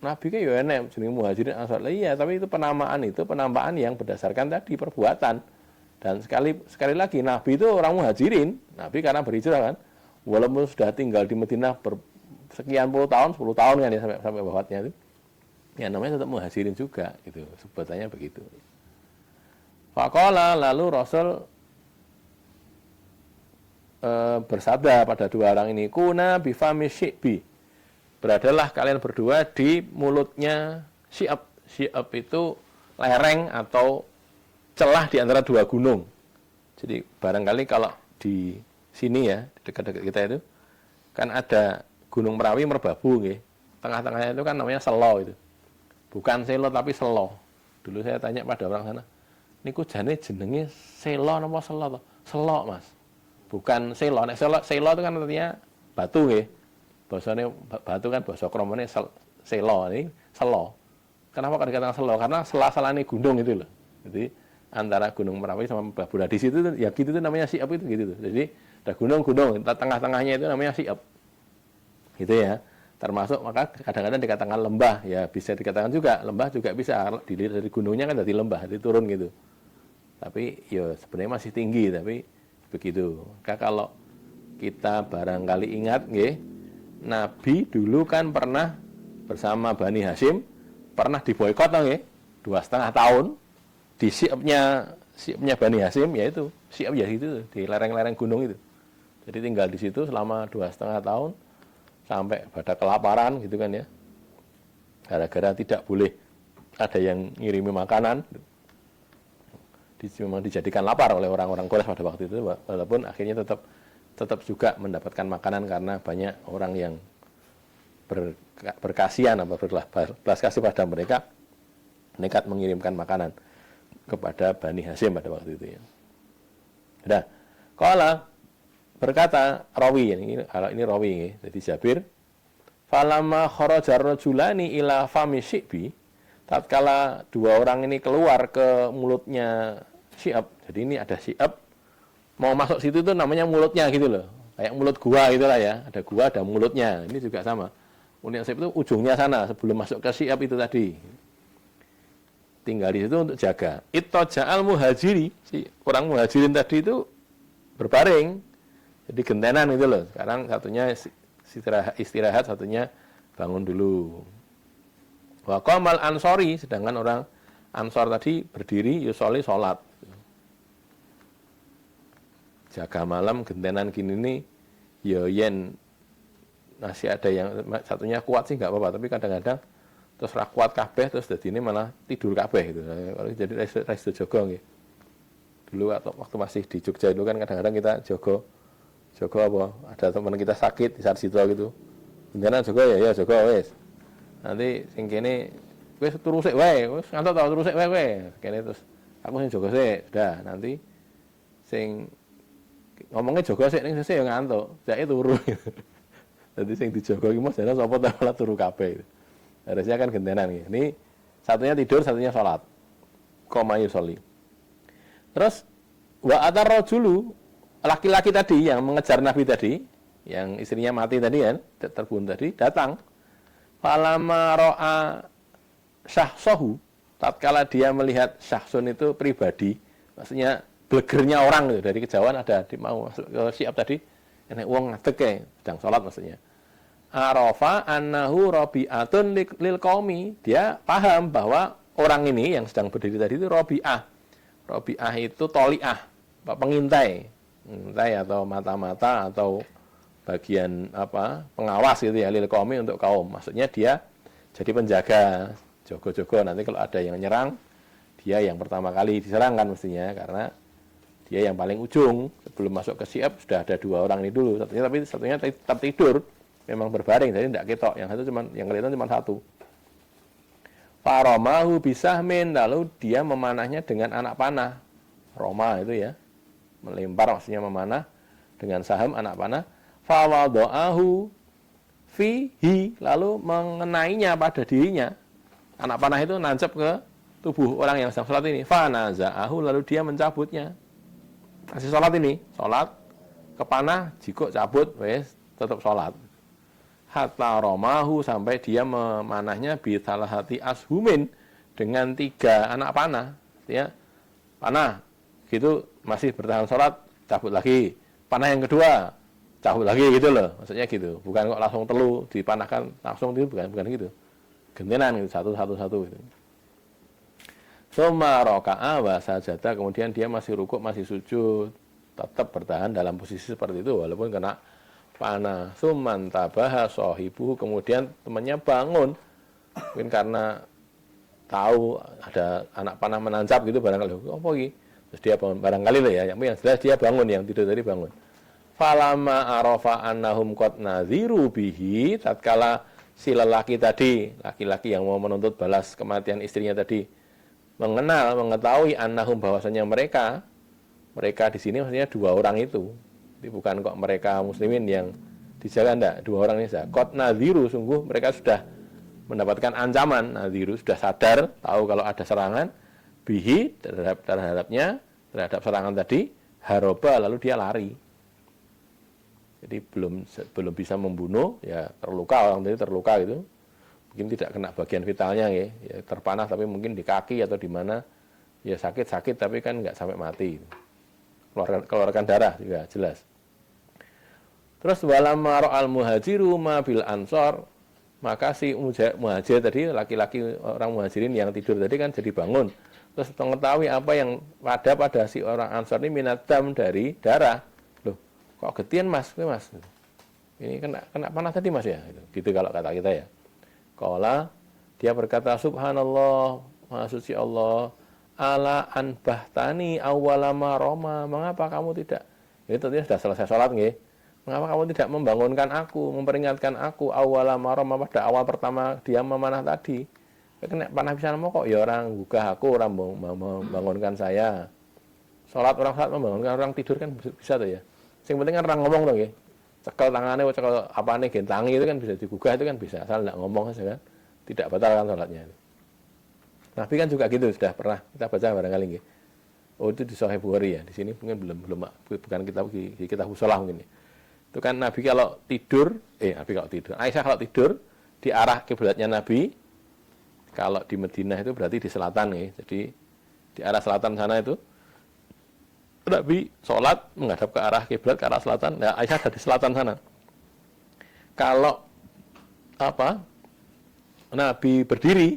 Nabi kayak ya enek jenenge muhajirin Ansor. Lah iya, tapi itu penambaan yang berdasarkan tadi perbuatan. Dan sekali lagi Nabi itu orang muhajirin, Nabi karena berhijrah kan, walaupun sudah tinggal di Madinah sekian puluh tahun, 10 tahun kan ya sampai wafatnya itu, ya namanya tetap muhajirin juga, gitu, sebutannya begitu. Faqala lalu Rasul bersabda pada dua orang ini, kuna bifami syi'bi, beradalah kalian berdua di mulutnya Syi'ab. Syi'ab itu lereng atau celah di antara dua gunung. Jadi barangkali kalau di sini ya, dekat-dekat kita itu kan ada Gunung Merapi, Merbabu nggih. Tengah-tengahnya itu kan namanya Selo itu. Bukan Selo tapi Selo. Dulu saya tanya pada orang sana, niku jane jenenge Selo napa Selo to? Selo, Mas. Bukan Selo. Nek Selo itu kan artinya batu nggih. Basane batu kan basa kromone Selo, ini Selo. Kenapa kok dikatakan Selo? Karena sela-selane gunung itu loh. Jadi antara Gunung Merapi sama Merbabu. Di situ ya gitu itu namanya Syi'ab itu gitu tuh. Jadi ada gunung-gunung, tengah-tengahnya itu namanya Syi'ab. Gitu ya. Termasuk maka kadang-kadang dikatakan lembah, ya bisa dikatakan juga lembah juga bisa dilihat dari gunungnya kan jadi lembah, jadi turun gitu. Tapi ya sebenarnya masih tinggi tapi begitu. Maka kalau kita barangkali ingat nggih, Nabi dulu kan pernah bersama Bani Hashim pernah diboikot nggih 2,5 tahun. Di Syi'abnya Bani Hashim yaitu Syi'ab ya itu di lereng-lereng gunung itu. Jadi tinggal di situ selama 2,5 tahun sampai pada kelaparan gitu kan ya. Gara-gara tidak boleh ada yang ngirimi makanan. Memang dijadikan lapar oleh orang-orang Quraisy pada waktu itu, walaupun akhirnya tetap juga mendapatkan makanan karena banyak orang yang berkasihan atau berbelas kasih pada mereka, nekat mengirimkan makanan kepada Bani Hashim pada waktu itu ya. Nah, qala berkata rawi ini rawi nggih. Jadi Jabir, falamma kharaja rajulani ila fami Syi'bi, tatkala dua orang ini keluar ke mulutnya Syi'ab. Jadi ini ada Syi'ab mau masuk situ tuh namanya mulutnya gitu loh. Kayak mulut gua gitulah ya. Ada gua ada mulutnya. Ini juga sama. Mulutnya Syi'ab itu ujungnya sana sebelum masuk ke Syi'ab itu tadi. Tinggal di situ untuk jaga. Ittaja'al muhajiri, si orang muhajirin tadi itu berbaring. Jadi gentenan itu loh. Sekarang satunya istirahat, satunya bangun dulu. Wa qamal ansori, sedangkan orang Ansor tadi berdiri yusoli sholat. Jaga malam gentenan gini nih, ya yen masih ada yang satunya kuat sih nggak apa-apa, tapi kadang-kadang terus kuat kabeh terus jadi ini malah tidur kabeh gitu. Kalau jadi resto jogo nggih. Dulu atau waktu masih di Jogja itu kan kadang-kadang kita jogo apa? Ada teman kita sakit di saat situ gitu. Gentenan jogo ya jogo wis. Nanti sing kene wis turu sik wae, wis ngantuk ta turu sik wae. Kene terus aku sing jogo sik, sudah nanti sing ngomongnya jogo sik ning sesuk ya ngantuk, jake turu. Dadi sing dijogo iki mos jane sapa ta malah turu kabeh. Harusnya kan gentenan gitu. Ini satunya tidur, satunya sholat. Qoma yusolli. Terus wa atar rajulu, laki-laki tadi yang mengejar Nabi tadi, yang istrinya mati tadi kan, terbunuh tadi, datang. Falama ro'a syahsohu, tatkala dia melihat syahsun itu pribadi, maksudnya blegernya orang gitu, dari kejauhan ada mau masuk ke Syiab tadi, enek wong ngadeg kae, sedang sholat maksudnya. Arafa annahu rabi'atun lil qaumi, dia paham bahwa orang ini yang sedang berdiri tadi itu Rabi'ah. Rabi'ah itu toli'ah, pengintai, atau mata-mata atau bagian pengawas gitu ya, lil qaumi untuk kaum. Maksudnya dia jadi penjaga, jogo-jogo, nanti kalau ada yang nyerang, dia yang pertama kali diserang kan mestinya, karena dia yang paling ujung. Sebelum masuk ke Syiab sudah ada 2 orang ini dulu, tapi satunya tetap tidur, memang berbaring, jadi tidak ketok. Yang kelihatan cuma 1. Faromahu bisahmin, lalu dia memanahnya dengan anak panah. Roma itu ya, melempar, maksudnya memanah dengan saham anak panah. Fawado'ahu fihi, lalu mengenainya pada dirinya. Anak panah itu nancap ke tubuh orang yang sedang sholat ini. Fanaza'ahu, lalu dia mencabutnya. Masih sholat ini, sholat ke panah, jikuk cabut, wes tetap sholat. Hatta romahu, sampai dia memanahnya bisalahati ashumin, dengan 3 anak panah. Ya, panah gitu masih bertahan sholat, cabut lagi. Panah yang kedua, cabut lagi gitu loh, maksudnya gitu. Bukan kok langsung telu dipanahkan langsung itu, bukan gitu. Gentenan gitu, satu gitu. Summa raka'a wa sajada, kemudian dia masih rukuk, masih sujud, tetap bertahan dalam posisi seperti itu walaupun kena panah. Summan tabaha sahibuhu, kemudian temannya bangun, mungkin karena tahu ada anak panah menancap gitu barangkali. Apa iki? Terus dia bangun barangkali lah ya, yang jelas dia bangun, yang tidur tadi bangun. Falama arafa annahum qad nadhiru bihi, tatkala si lelaki tadi, laki-laki yang mau menuntut balas kematian istrinya tadi, mengetahui annahum, bahwasanya mereka di sini maksudnya 2 orang itu. Jadi bukan kok mereka muslimin yang dijaga, enggak, 2 orang ini saja. Qad nadhiru, sungguh mereka sudah mendapatkan ancaman. Nadhiru, sudah sadar, tahu kalau ada serangan bihi, terhadap serangan tadi. Haroba, lalu dia lari. Jadi belum bisa membunuh, ya terluka, orang tadi terluka gitu. Mungkin tidak kena bagian vitalnya ya, terpanah tapi mungkin di kaki atau di mana, ya sakit tapi kan nggak sampai mati. Keluarkan darah juga jelas. Terus walamma ra'al muhajiru ma bil ansor, maka si muhajir tadi, laki-laki orang muhajirin yang tidur tadi kan jadi bangun. Terus mengetahui apa yang ada pada si orang ansor ini, minadam, dari darah. Loh, kok getian mas? Ini kena panah tadi mas ya? Gitu kalau kata kita ya. Qala, dia berkata, subhanallah, maha suci Allah, ala anbahtani awwalama roma, mengapa kamu tidak, ini tentunya sudah selesai sholat nggih, mengapa kamu tidak membangunkan aku, memperingatkan aku awwalama roma, pada awal pertama dia memanah tadi. Kena panah bisa kok ya orang gugah aku, orang membangunkan saya. Sholat membangunkan orang tidur kan bisa tuh ya. Yang penting kan orang ngomong tuh nggih. Cekel tangannya, cekel apane gentangi, itu kan bisa digugah, itu kan bisa, asal tidak ngomong saja kan, tidak batal kan sholatnya. Nabi kan juga gitu, sudah pernah kita baca barangkali nggih. Oh, itu di Sahih Bukhari ya, di sini mungkin belum bukan kitab Shalah mungkin. Itu kan Nabi kalau tidur, Aisyah kalau tidur di arah kiblatnya Nabi, kalau di Madinah itu berarti di selatan nih, jadi di arah selatan sana itu Nabi sholat menghadap ke arah kiblat, ke arah selatan. Nah, Aisyah ada di selatan sana. Kalau Nabi berdiri,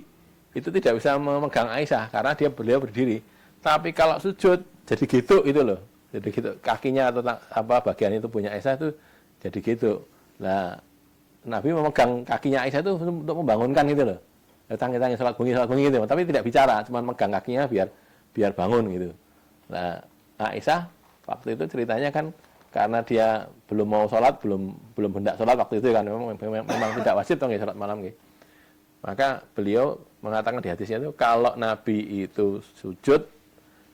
itu tidak bisa memegang Aisyah karena beliau berdiri. Tapi kalau sujud jadi gitu itu loh. Jadi gitu kakinya atau bagian itu punya Aisyah itu jadi gitu. Nah, Nabi memegang kakinya Aisyah itu untuk membangunkan gitu loh. Tangi-tangi sholat bunyi gitu. Tapi tidak bicara, cuma megang kakinya biar bangun gitu. Nah, Aisyah waktu itu ceritanya kan karena dia belum mau sholat, belum hendak sholat waktu itu kan, memang tidak wajib toh sholat malam gitu. Maka beliau mengatakan di hadisnya itu kalau Nabi itu sujud,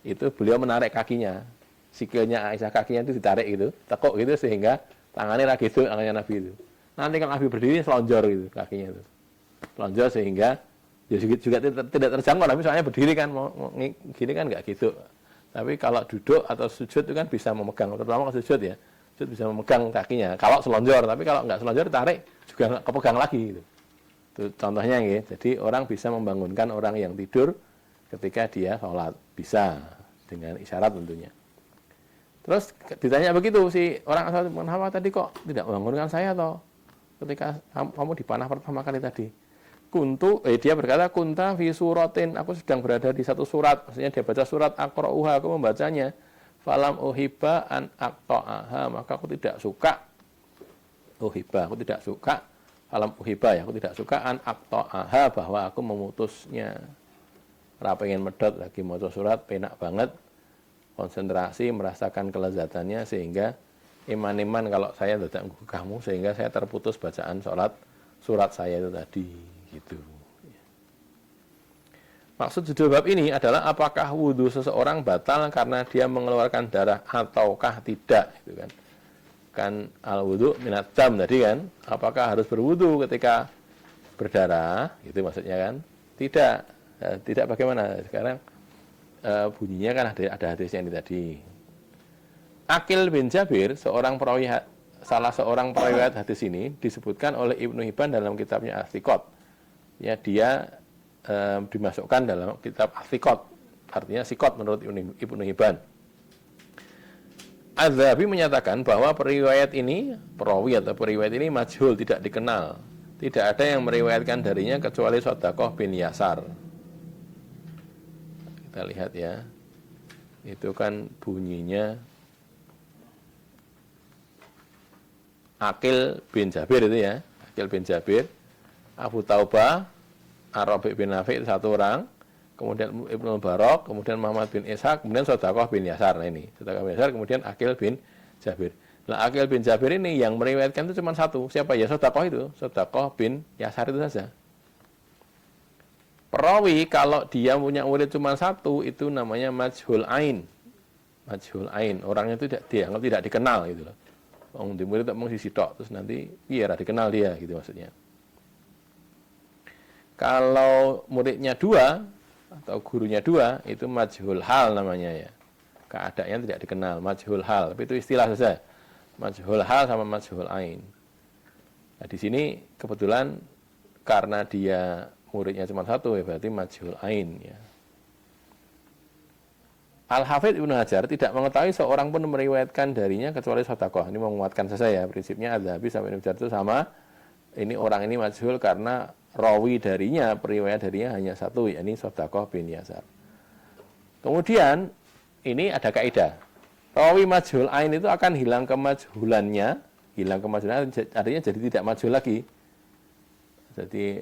itu beliau menarik kakinya, sikilnya Aisyah, kakinya itu ditarik gitu, tekuk gitu sehingga tangannya lagi itu, tangannya Nabi itu. Nanti kalau Nabi berdiri selonjor gitu kakinya itu, selonjor sehingga ya juga tidak terjangkau. Nabi soalnya berdiri kan, mau gini kan nggak gitu. Tapi kalau duduk atau sujud itu kan bisa memegang, terutama kalau sujud ya. sujud bisa memegang kakinya. Kalau selonjor, tapi kalau nggak selonjor tarik juga nggak kepegang lagi gitu. Itu contohnya ya. Jadi orang bisa membangunkan orang yang tidur ketika dia sholat, bisa dengan isyarat tentunya. Terus ditanya begitu si orang asal, kenapa tadi kok tidak membangunkan saya toh ketika kamu dipanah pertama kali tadi? Dia berkata kunta fi suratin, aku sedang berada di satu surat, maksudnya dia baca surat aqra'uha, aku membacanya. Falam uhibba an aqta'aha, maka aku tidak suka aku tidak suka falam uhibba, ya aku tidak suka an aqta'aha, bahwa aku memutusnya. Ora pengen medhot lagi maca surat, penak banget, konsentrasi, merasakan kelezatannya, sehingga iman-iman kalau saya tidak kamu, sehingga saya terputus bacaan surat saya itu tadi gitu. Maksud judul bab ini adalah apakah wudhu seseorang batal karena dia mengeluarkan darah ataukah tidak, gitu kan. Kan al wudhu minat dam tadi kan, apakah harus berwudhu ketika berdarah, itu maksudnya kan? Tidak, tidak bagaimana? Sekarang bunyinya kan ada hadisnya ini tadi. Aqil bin Jabir, salah seorang perawi hadis ini disebutkan oleh Ibnu Hibban dalam kitabnya As-Siqat. Ya, dia dimasukkan dalam kitab As-Siqat, artinya Siqat menurut Ibnu Hibban. Az-Zahabi menyatakan bahwa perawi ini majhul, tidak dikenal. Tidak ada yang meriwayatkan darinya kecuali Shadaqah bin Yasar. Kita lihat ya. Itu kan bunyinya Aqil bin Jabir itu ya. Aqil bin Jabir, Abu Taubah, Ar-Rabi' bin Nafi' satu orang, kemudian Ibnu Mubarak, kemudian Muhammad bin Ishaq, kemudian Shadaqah bin Yasar. Nah ini, Shadaqah bin Yasar, kemudian Aqil bin Jabir. Nah, Aqil bin Jabir ini yang meriwayatkan itu cuma satu. Siapa ya? Shadaqah itu. Shadaqah bin Yasar itu saja. Perawi kalau dia punya murid cuma satu, itu namanya majhul ain. Majhul ain. Orangnya itu dianggap tidak dikenal gitu loh. Wong di murid tak mung sisi tok, terus nanti biar dikenal dia gitu maksudnya. Kalau muridnya dua atau gurunya dua, itu majhul hal namanya ya. Keadaannya tidak dikenal, majhul hal. Tapi itu istilah saja. Majhul hal sama majhul ain. Nah, di sini kebetulan karena dia muridnya cuma satu, ya berarti majhul ain ya. Al-Hafidz Ibnu Hajar tidak mengetahui seorang pun meriwayatkan darinya kecuali Shadaqah. Ini menguatkan saja ya, prinsipnya Az-Zahabi sampai Ibnu Hajar itu sama. Ini orang ini majhul karena rawi darinya, periwayat darinya hanya satu, yakni Shadaqah bin Yasar. Kemudian ini ada kaidah. Rawi majhul ain itu akan hilang kemajhulannya, artinya jadi tidak majhul lagi. Jadi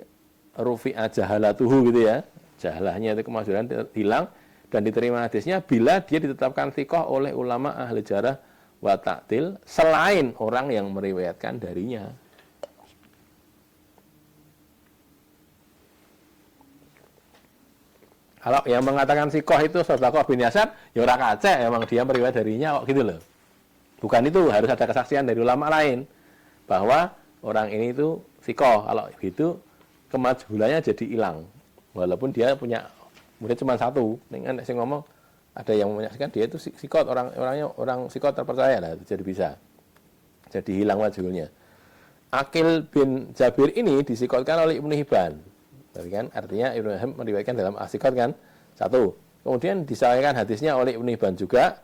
rufi'a jahalatuhu gitu ya. Jahalahnya itu kemajhulan hilang dan diterima hadisnya bila dia ditetapkan thiqah oleh ulama ahli jarah wa ta'dil selain orang yang meriwayatkan darinya. Kalau yang mengatakan thiqah itu Shadaqah bin Yasar, ya ora kacek, emang dia meriwayat darinya kok gitu loh. Bukan itu, harus ada kesaksian dari ulama lain bahwa orang ini itu thiqah. Kalau gitu kemajhulannya jadi hilang. Walaupun dia punya murid cuma satu, dengan saya ngomong ada yang menyaksikan dia itu sikot, orang sikot terpercaya lah, jadi bisa, jadi hilang majhulnya. Aqil bin Jabir ini disikotkan oleh Ibnu Hibban, kan? Artinya Ibnu Hibban meriwayatkan dalam As-Siqat kan satu. Kemudian disahihkan hadisnya oleh Ibnu Hibban juga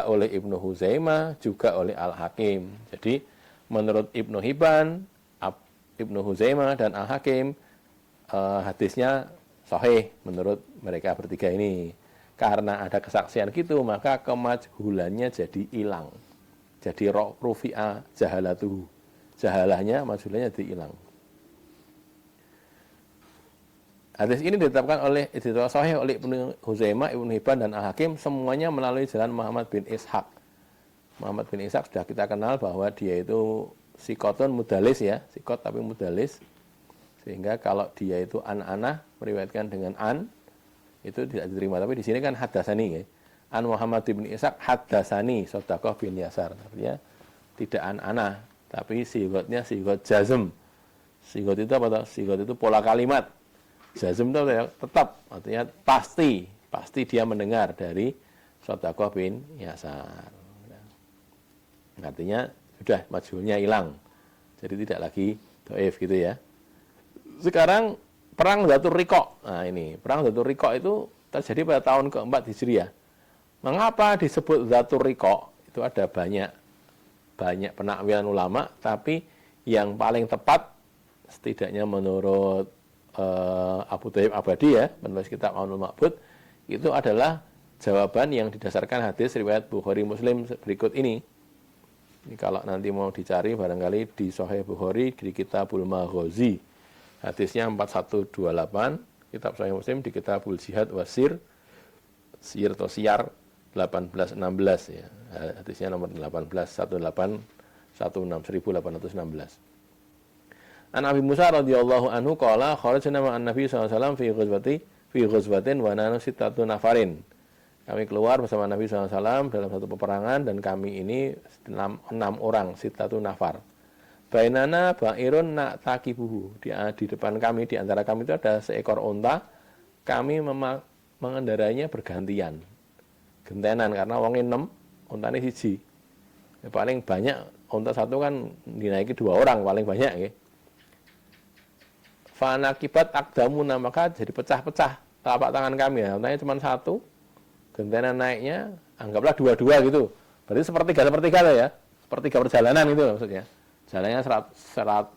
oleh Ibnu Huzaimah, juga oleh Al-Hakim. Jadi menurut Ibnu Hibban, Ibnu Huzaimah dan Al-Hakim hadisnya sahih menurut mereka bertiga ini. Karena ada kesaksian gitu, maka kemajhulannya jadi hilang. Jadi rufi'a jahalatuhu. Jahalahnya, majhulannya jadi hilang. Hadis ini ditetapkan sahih oleh Ibnu Huzaimah, Ibnu Hibban dan Al-Hakim, semuanya melalui jalan Muhammad bin Ishaq. Muhammad bin Ishaq sudah kita kenal bahwa dia itu sikotun mudalis ya, sikot tapi mudalis. Sehingga kalau dia itu an-anah meriwayatkan dengan an, itu tidak diterima. Tapi di sini kan hadasani ya. An Muhammad bin Ishaq hadasani Shadaqah bin Yasar. Artinya tidak an-anah, tapi sigotnya sigot jazm. Sigot itu apa? Sigot itu pola kalimat. Jazm itu tetap, artinya pasti dia mendengar dari Shadaqah bin Yasar. Artinya sudah majhulnya hilang. Jadi tidak lagi dhaif gitu ya. Sekarang perang Dzatur Riqa. Nah, ini perang Dzatur Riqa itu terjadi pada tahun keempat Hijriah. Mengapa disebut Dzatur Riqa? Itu ada banyak penakwilan ulama, tapi yang paling tepat setidaknya menurut Abu Thayyib Abadi ya, penulis kitab Aunul Ma'bud, itu adalah jawaban yang didasarkan hadis riwayat Bukhari Muslim berikut ini. Ini kalau nanti mau dicari barangkali di Sahih Bukhari di Kitabul Maghazi. Hadisnya 4128, kitab Sahih Muslim di Kitabul Jihad Wasir, Sir atau Siyar 1816 ya. Hadisnya nomor 1816. An Abi Musa radhiyallahu anhu qala kharajna ma'an Nabi sallallahu alaihi wasallam fi ghazwatin wa nahnu sittatu nafarin. Kami keluar bersama Nabi SAW dalam satu peperangan dan kami ini 6 orang, sittatu nafar. Bainana ba'irun na'taqibuhu. Di depan kami, di antara kami itu ada seekor unta. Kami mengendarainya bergantian. Gentenan karena wong 6, untane siji. Ya, paling banyak unta satu kan dinaiki 2 orang paling banyak ya. Fanakibat akdamuna, maka jadi pecah-pecah telapak tangan kami ya. Untanya cuma 1. Gentenan naiknya anggaplah 2-2 gitu. Berarti sepertiga lah ya. Sepertiga perjalanan gitu maksudnya. Jalannya 99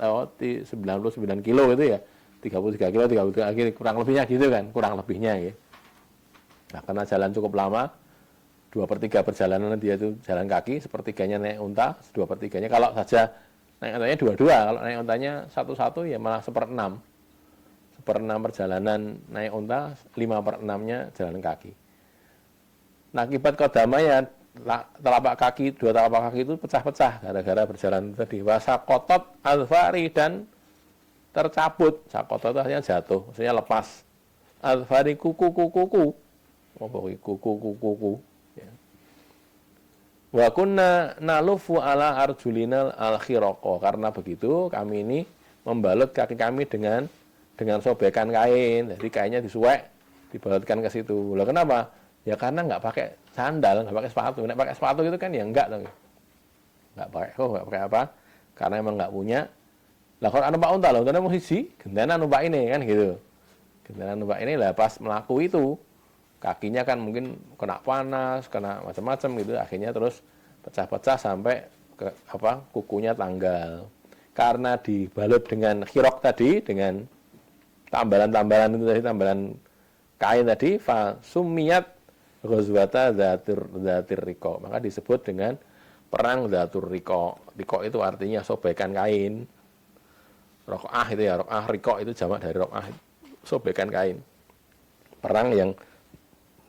kilo gitu ya. 33 kilo, 33 kilo, kurang lebihnya gitu kan. Kurang lebihnya ya. Nah, karena jalan cukup lama, 2/3 perjalanan dia itu jalan kaki, sepertiganya naik unta, 2/3-nya kalau saja naik untanya 2-2, kalau naik untanya 1-1 ya malah 1/6. 1/6 perjalanan naik unta, 5/6-nya jalan kaki. Nah, akibat kodama ya telapak kaki, 2 telapak kaki itu pecah-pecah gara-gara berjalan tadi. Wasakotot alfari dan tercabut. Sakotot itu artinya jatuh, maksudnya lepas. Alfari kuku. Ya. Wa kunna nalufu ala arjulinal al-khiraqa. Karena begitu kami ini membalut kaki kami dengan sobekan kain. Jadi kainnya disuwek, dibalutkan ke situ. Lah kenapa? Ya karena nggak pakai sandal, nggak pakai sepatu. Nek pakai sepatu itu kan ya enggak tuh. Nggak pakai apa? Karena emang nggak punya. Lah kalau numpak unta, lah untanya mau siji, gentenan numpak ini kan gitu. Gentenan numpak ini lah pas melaku itu kakinya kan mungkin kena panas, kena macam-macam gitu, akhirnya terus pecah-pecah sampai ke kukunya tanggal. Karena dibalut dengan khirok tadi, dengan tambalan-tambalan itu tadi, tambalan kain tadi, fa sumiyat ghazwata dzatir riqa. Maka disebut dengan perang Dzatur Riqa. Riqa itu artinya sobekan kain. Raqah itu ya, raqah, riqa itu jamak dari raqah, sobekan kain. Perang yang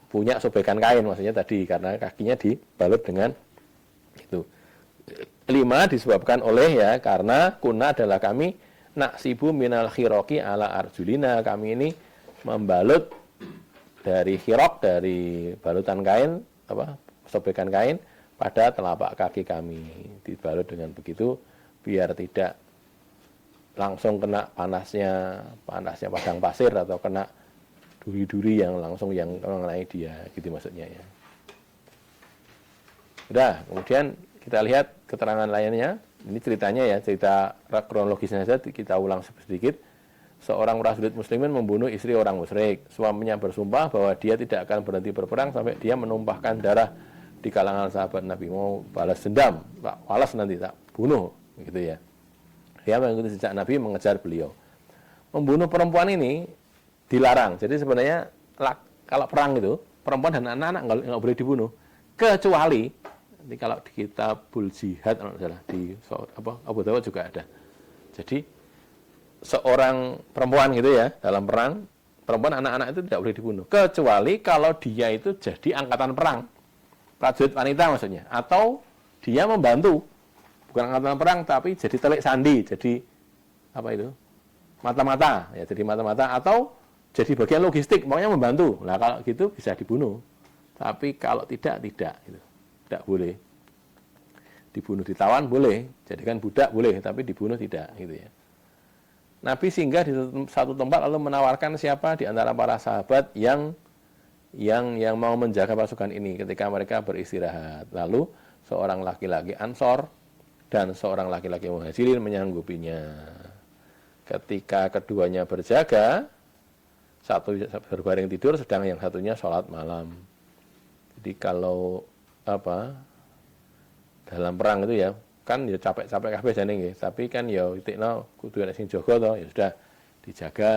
punya sobekan kain maksudnya tadi karena kakinya dibalut dengan itu. 5 disebabkan oleh ya karena kuna adalah kami naksibu minal khiraqi ala arjulina. Kami ini membalut dari khiraq, dari balutan kain, sobekan kain pada telapak kaki kami. Dibalut dengan begitu biar tidak langsung kena panasnya padang pasir atau kena duri-duri yang langsung yang mengenai dia, gitu maksudnya ya. Udah, kemudian kita lihat keterangan lainnya. Ini ceritanya ya, cerita kronologisnya saja kita ulang sedikit. Seorang prajurit muslimin membunuh istri orang musyrik. Suaminya bersumpah bahwa dia tidak akan berhenti berperang sampai dia menumpahkan darah di kalangan sahabat Nabi. Mau balas dendam, tak balas nanti tak bunuh, gitu ya. Dia mengikuti jejak Nabi, mengejar beliau. Membunuh perempuan ini dilarang. Jadi sebenarnya kalau perang itu perempuan dan anak-anak nggak boleh dibunuh, kecuali nanti kalau di Kitabul Jihad di Abu Dawud juga ada. Jadi seorang perempuan gitu ya dalam perang, perempuan anak-anak itu tidak boleh dibunuh, kecuali kalau dia itu jadi angkatan perang, prajurit wanita maksudnya, atau dia membantu, bukan angkatan perang tapi jadi telik sandi, jadi apa itu, mata-mata ya, jadi mata-mata atau jadi bagian logistik, maunya membantu. Nah kalau gitu bisa dibunuh, tapi kalau tidak gitu. Tidak boleh dibunuh. Ditawan boleh, jadikan budak boleh, tapi dibunuh tidak gitu ya. Nabi singgah di satu tempat lalu menawarkan siapa di antara para sahabat yang mau menjaga pasukan ini ketika mereka beristirahat. Lalu seorang laki-laki Ansor dan seorang laki-laki Muhajirin menyanggupinya. Ketika keduanya berjaga, satu berbaring tidur, sedang yang satunya sholat malam. Jadi kalau dalam perang itu ya, kan ya capek-capek kabeh jane nggih, tapi kan ya itikno kudu ana sing jaga to, ya sudah dijaga,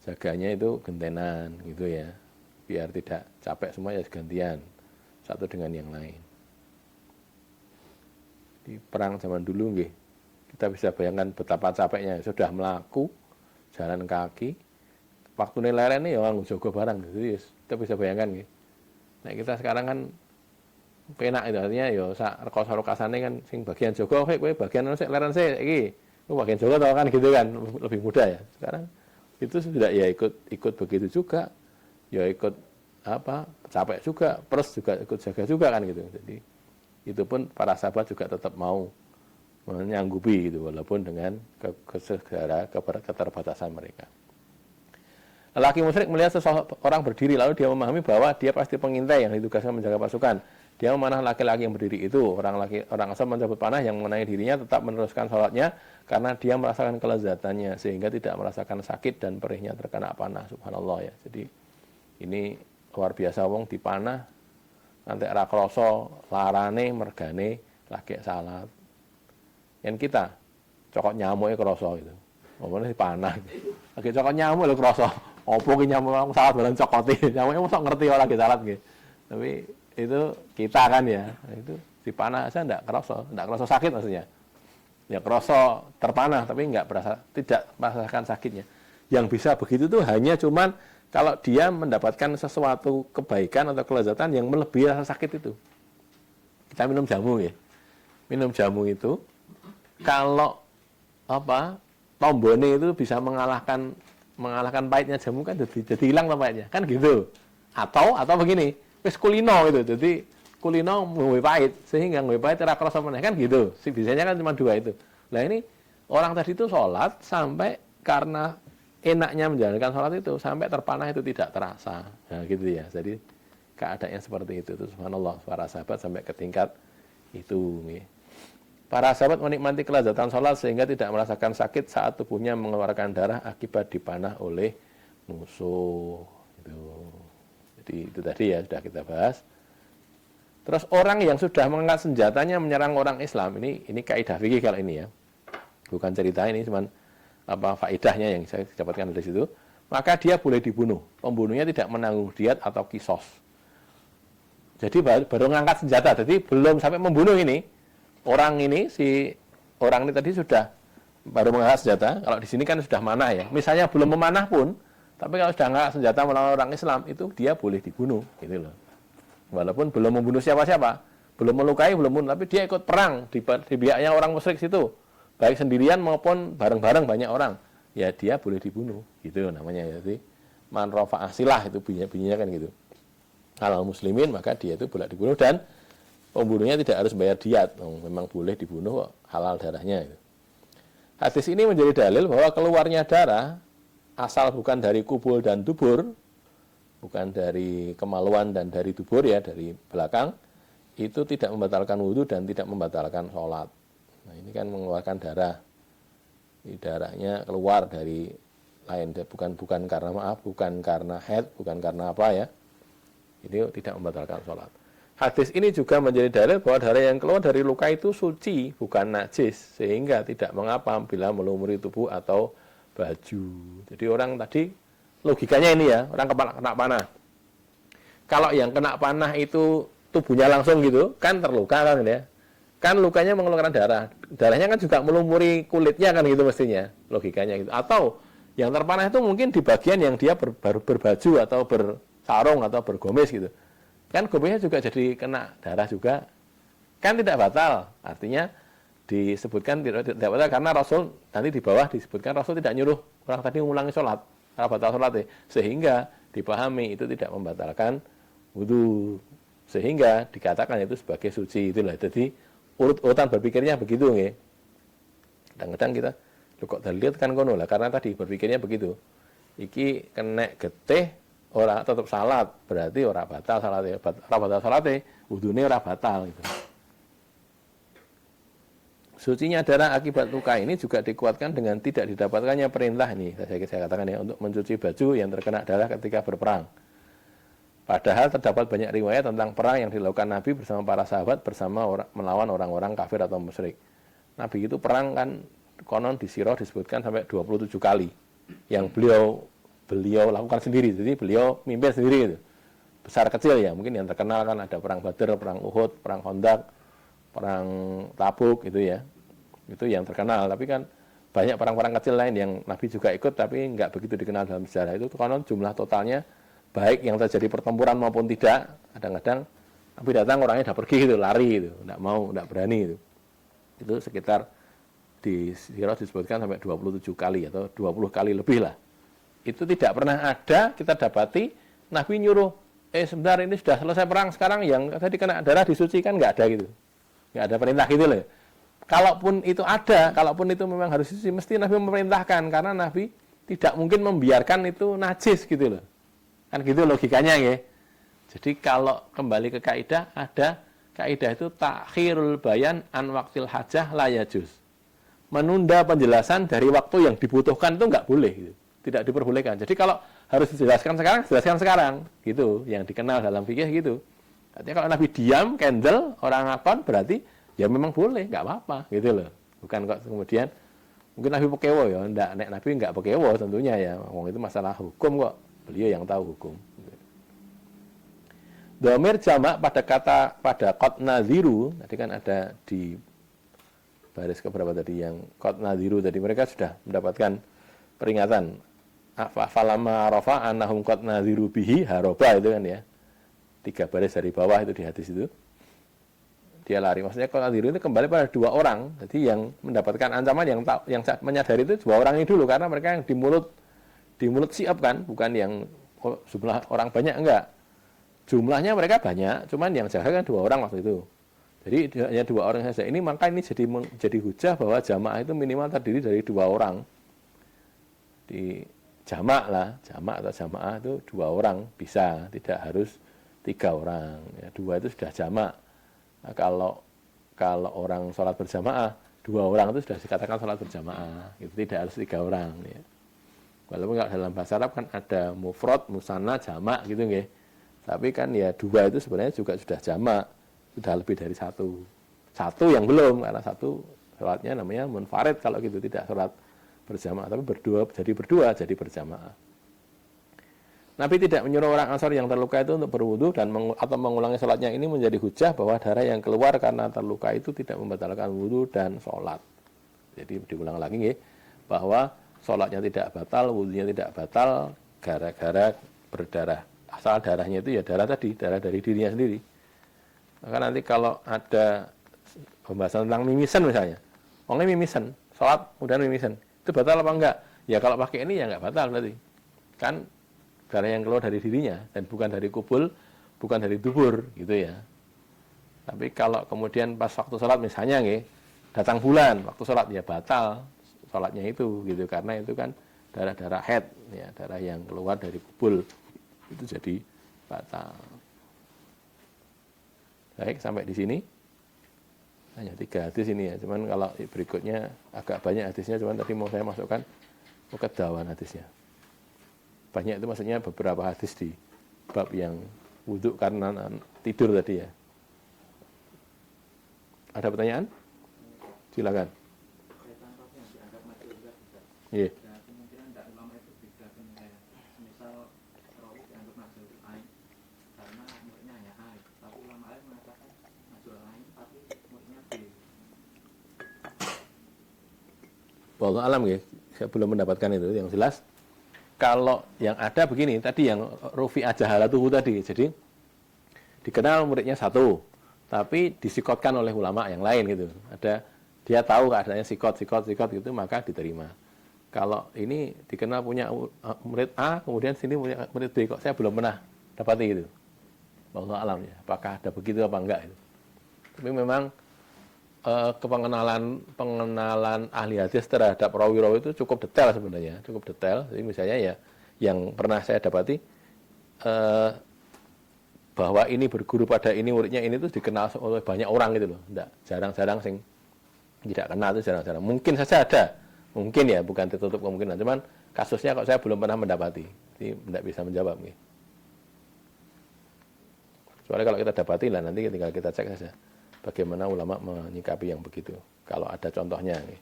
jaganya itu gentenan gitu ya. Biar tidak capek semua ya gantian satu dengan yang lain. Di perang zaman dulu nggih, kita bisa bayangkan betapa capeknya, sudah melaku jalan kaki, waktu leren ya nganggo jaga barang gitu ya. Kita bisa bayangkan nggih. Nah, kita sekarang kan penak itu artinya ya sak rekoso-rekasane kan sing bagian jaga kowe bagian sik leren sik iki. Kowe bagian jaga tau kan gitu kan, lebih mudah ya. Sekarang itu sudah ya ikut begitu juga. Ya ikut capek juga, plus juga ikut jaga juga kan gitu. Jadi itu pun para sahabat juga tetap mau menyanggupi gitu, walaupun dengan keterbatasan mereka. Lelaki musyrik melihat seseorang berdiri, lalu dia memahami bahwa dia pasti pengintai yang ditugaskan menjaga pasukan. Dia memanah laki-laki yang berdiri itu. Orang asal mencabut panah yang mengenai dirinya tetap meneruskan sholatnya karena dia merasakan kelezatannya sehingga tidak merasakan sakit dan perihnya terkena panah. Subhanallah ya. Jadi ini luar biasa, wong dipanah nanti ra krasa larane mergane lagi salat. Yang kita cokot nyamuknya krasa itu. Ngomongnya dipanah. Lagi cokot nyamuk lho krasa. Opo ki nyamuk salat bareng cokoti. Nyamuknya mosok ngerti ora lagi salat nggih. Tapi itu kita kan ya. Itu dipanah saya enggak kerasa sakit maksudnya. Ya kerasa terpanah tapi tidak merasakan sakitnya. Yang bisa begitu tuh hanya cuman kalau dia mendapatkan sesuatu kebaikan atau kelezatan yang melebihi rasa sakit itu. Kita minum jamu ya. Minum jamu itu kalau tombone itu bisa mengalahkan pahitnya jamu kan jadi hilang pahitnya. Kan gitu. Atau begini, wis kulino itu. Jadi kulino nggawe pahit sehingga nggawe pahit ora krasa meneh kan gitu. Bisanya kan cuma dua itu. Nah ini orang tadi itu sholat sampai karena enaknya menjalankan sholat itu sampai terpanah itu tidak terasa. Nah gitu ya. Jadi keadaannya seperti itu. Subhanallah, para sahabat sampai ke tingkat itu. Para sahabat menikmati kelezatan sholat sehingga tidak merasakan sakit saat tubuhnya mengeluarkan darah akibat dipanah oleh musuh. Jadi itu tadi ya sudah kita bahas. Terus orang yang sudah mengangkat senjatanya menyerang orang Islam, ini kaidah fikih kalau ini ya. Bukan cerita ini, cuman faedahnya yang saya dapatkan dari situ, maka dia boleh dibunuh. Pembunuhnya tidak menanggung diat atau kisos. Jadi baru mengangkat senjata, jadi belum sampai membunuh ini. Orang ini tadi sudah baru mengangkat senjata. Kalau di sini kan sudah manah ya. Misalnya belum memanah pun, tapi kalau sudah mengangkat senjata melawan orang Islam itu dia boleh dibunuh, gitu loh. Walaupun belum membunuh siapa-siapa, belum melukai, belum membunuh, tapi dia ikut perang di pihaknya orang musyrik situ. Baik sendirian maupun bareng-bareng banyak orang, ya dia boleh dibunuh, gitu namanya. Jadi man rafa'ah silah itu bunyinya kan gitu. Kalau muslimin maka dia itu boleh dibunuh dan pembunuhnya tidak harus bayar diat, memang boleh dibunuh, halal darahnya. Gitu. Hadis ini menjadi dalil bahwa keluarnya darah asal bukan dari kubul dan dubur, bukan dari kemaluan dan dari dubur ya, dari belakang, itu tidak membatalkan wudhu dan tidak membatalkan sholat. Nah ini kan mengeluarkan darah, darahnya keluar dari lain, bukan karena haid, bukan karena apa ya, ini tidak membatalkan sholat. Hadis ini juga menjadi dalil bahwa darah yang keluar dari luka itu suci, bukan najis, sehingga tidak mengapa bila melumuri tubuh atau baju. Jadi orang tadi logikanya ini ya, orang kena panah. Kalau yang kena panah itu tubuhnya langsung gitu, kan terluka kan ya. Kan lukanya mengeluarkan darah. Darahnya kan juga melumuri kulitnya kan gitu mestinya, logikanya gitu. Atau yang terpanah itu mungkin di bagian yang dia berbaju atau bersarung atau bergomis gitu. Kan gomisnya juga jadi kena darah juga. Kan tidak batal. Artinya disebutkan tidak batal karena Rasul nanti di bawah disebutkan Rasul tidak nyuruh orang tadi mengulangi sholat, karena batal sholat sehingga dipahami itu tidak membatalkan wudu, sehingga dikatakan itu sebagai suci. Itulah jadi urutan berpikirnya begitu nggih. Kadang-kadang kita kok lihat kan kono lah karena tadi berpikirnya begitu. Iki kena getih ora tetap salat, berarti ora batal salate. Ora batal salate, wudune ora batal gitu. Sucinya darah akibat luka ini juga dikuatkan dengan tidak didapatkannya perintah ini. Saya katakan ya, untuk mencuci baju yang terkena darah ketika berperang. Padahal terdapat banyak riwayat tentang perang yang dilakukan Nabi bersama para sahabat melawan orang-orang kafir atau musyrik. Nabi itu perang kan konon di Sirah disebutkan sampai 27 kali yang beliau lakukan sendiri. Jadi beliau mimpin sendiri gitu. Besar kecil ya, mungkin yang terkenal kan ada perang Badar, perang Uhud, perang Khandaq, perang Tabuk gitu ya. Itu yang terkenal, tapi kan banyak perang-perang kecil lain yang Nabi juga ikut tapi nggak begitu dikenal dalam sejarah. Itu konon jumlah totalnya baik yang terjadi pertempuran maupun tidak, kadang-kadang Nabi datang orangnya udah pergi gitu, lari gitu, nggak mau, nggak berani gitu. Itu sekitar di Sirah disebutkan sampai 27 kali atau 20 kali lebih lah. Itu tidak pernah ada kita dapati Nabi nyuruh, sebentar ini sudah selesai perang, sekarang yang tadi kena darah disucikan, nggak ada gitu. Nggak ada perintah gitu loh. Kalaupun itu ada, kalaupun itu memang harus disuci, mesti Nabi memerintahkan, karena Nabi tidak mungkin membiarkan itu najis gitu loh. Kan gitu logikanya ya. Jadi kalau kembali ke kaidah, ada kaidah itu takhirul bayan an waktil hajah la yajuz. Menunda penjelasan dari waktu yang dibutuhkan itu nggak boleh gitu. Tidak diperbolehkan. Jadi kalau harus dijelaskan sekarang, jelaskan sekarang gitu, yang dikenal dalam fikih gitu. Artinya kalau Nabi diam, candle, orang ngakon, berarti ya memang boleh, nggak apa-apa gitu loh. Bukan kok kemudian mungkin Nabi pekewo ya, Nabi nggak pekewo tentunya ya. Wong itu masalah hukum kok, beliau yang tahu hukum. Dhamir jamak pada qad nadhiru, tadi kan ada di baris keberapa tadi yang qad nadhiru tadi, mereka sudah mendapatkan peringatan. Falamma rafa annahum qad nadhiru bihi haroba itu kan ya. 3 baris dari bawah itu di hadis itu. Dia lari. Maksudnya qad nadhiru itu kembali pada 2 orang. Jadi yang mendapatkan ancaman yang menyadari itu 2 orang ini dulu, karena mereka yang di mulut siap kan, bukan yang jumlah orang banyak, enggak. Jumlahnya mereka banyak, cuman yang jaga kan 2 orang waktu itu. Jadi hanya 2 orang saja. Ini maka ini jadi hujah bahwa jamaah itu minimal terdiri dari 2 orang. Di jamak lah, jamak atau jamaah itu 2 orang bisa, tidak harus 3 orang. Ya, 2 itu sudah jamak. Nah, kalau orang sholat berjamaah, 2 orang itu sudah dikatakan sholat berjamaah. Itu tidak harus 3 orang. Ya. Walaupun kalau dalam bahasa Arab kan ada mufrad, musanna, jamak gitu nggih. Tapi kan ya 2 itu sebenarnya juga sudah jamak, sudah lebih dari 1. 1 yang belum, karena 1 sholatnya namanya munfarid kalau gitu, tidak sholat berjamaah, tapi berdua jadi berjamaah. Nabi tidak menyuruh orang Ansar yang terluka itu untuk berwudu atau mengulangi sholatnya. Ini menjadi hujah bahwa darah yang keluar karena terluka itu tidak membatalkan wudu dan sholat. Jadi diulang lagi ya, bahwa sholatnya tidak batal, wudunya tidak batal gara-gara berdarah. Asal darahnya itu ya darah dari dirinya sendiri. Maka nanti kalau ada pembahasan tentang mimisan misalnya, orangnya mimisan, sholat kemudian mimisan, itu batal apa enggak? Ya kalau pakai ini ya enggak batal berarti. Kan darah yang keluar dari dirinya dan bukan dari kubul, bukan dari dubur gitu ya. Tapi kalau kemudian pas waktu sholat misalnya nggih, datang bulan waktu sholat ya batal sholatnya itu gitu, karena itu kan darah-darah haid ya, darah yang keluar dari kubul itu jadi batal. Baik, sampai di sini hanya 3 hadis ini ya, cuman kalau berikutnya agak banyak hadisnya, cuman tadi mau saya masukkan muqaddawan hadisnya. Banyak itu maksudnya beberapa hadis di bab yang wudhu karena tidur tadi ya. Ada pertanyaan? Silakan. Iya. Wallahu alam ya, saya belum mendapatkan itu. Yang jelas kalau yang ada begini, tadi yang rufi ajahalatuhu tadi, jadi dikenal muridnya 1, tapi disikotkan oleh ulama yang lain gitu. Ada dia tahu keadaannya sikot gitu, maka diterima. Kalau ini dikenal punya murid A, kemudian sini punya murid B, kok saya belum pernah dapati gitu. Wallahu alam ya, apakah ada begitu apa enggak itu. Tapi memang pengenalan ahli hadis terhadap rawi-rawi itu cukup detail sebenarnya, cukup detail. Jadi misalnya ya yang pernah saya dapati bahwa ini berguru pada ini, muridnya ini tuh dikenal oleh banyak orang gitu loh. Enggak, jarang-jarang sing tidak kenal itu jarang-jarang. Mungkin saja ada, mungkin ya, bukan tertutup kemungkinan. Cuman kasusnya kok saya belum pernah mendapati, jadi tidak bisa menjawab nih. Soalnya kalau kita dapati lah nanti tinggal kita cek saja bagaimana ulama menyikapi yang begitu. Kalau ada contohnya nih.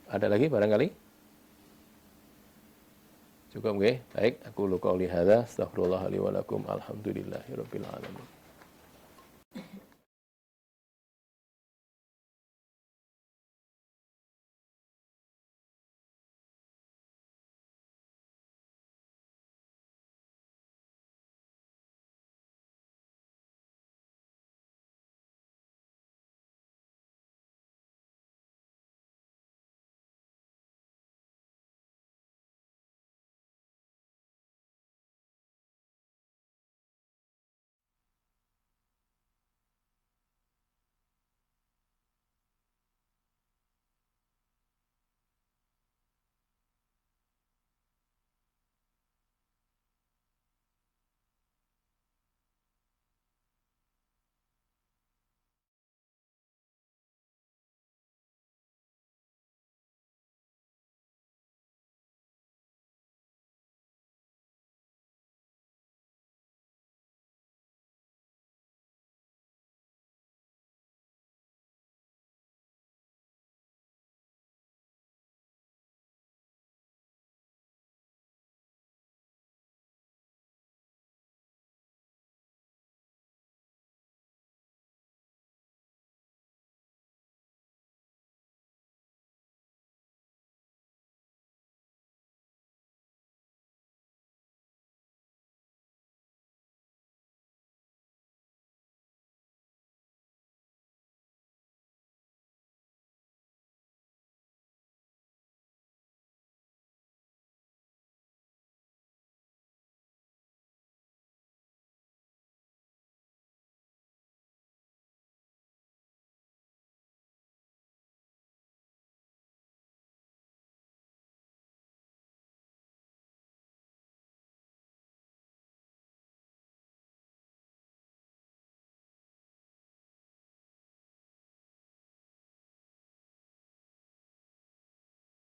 Ada lagi barangkali? Cukup nggih. Baik, aku lu qouli hadza, astaghfirullah li wa lakum, alhamdulillahirabbil alamin.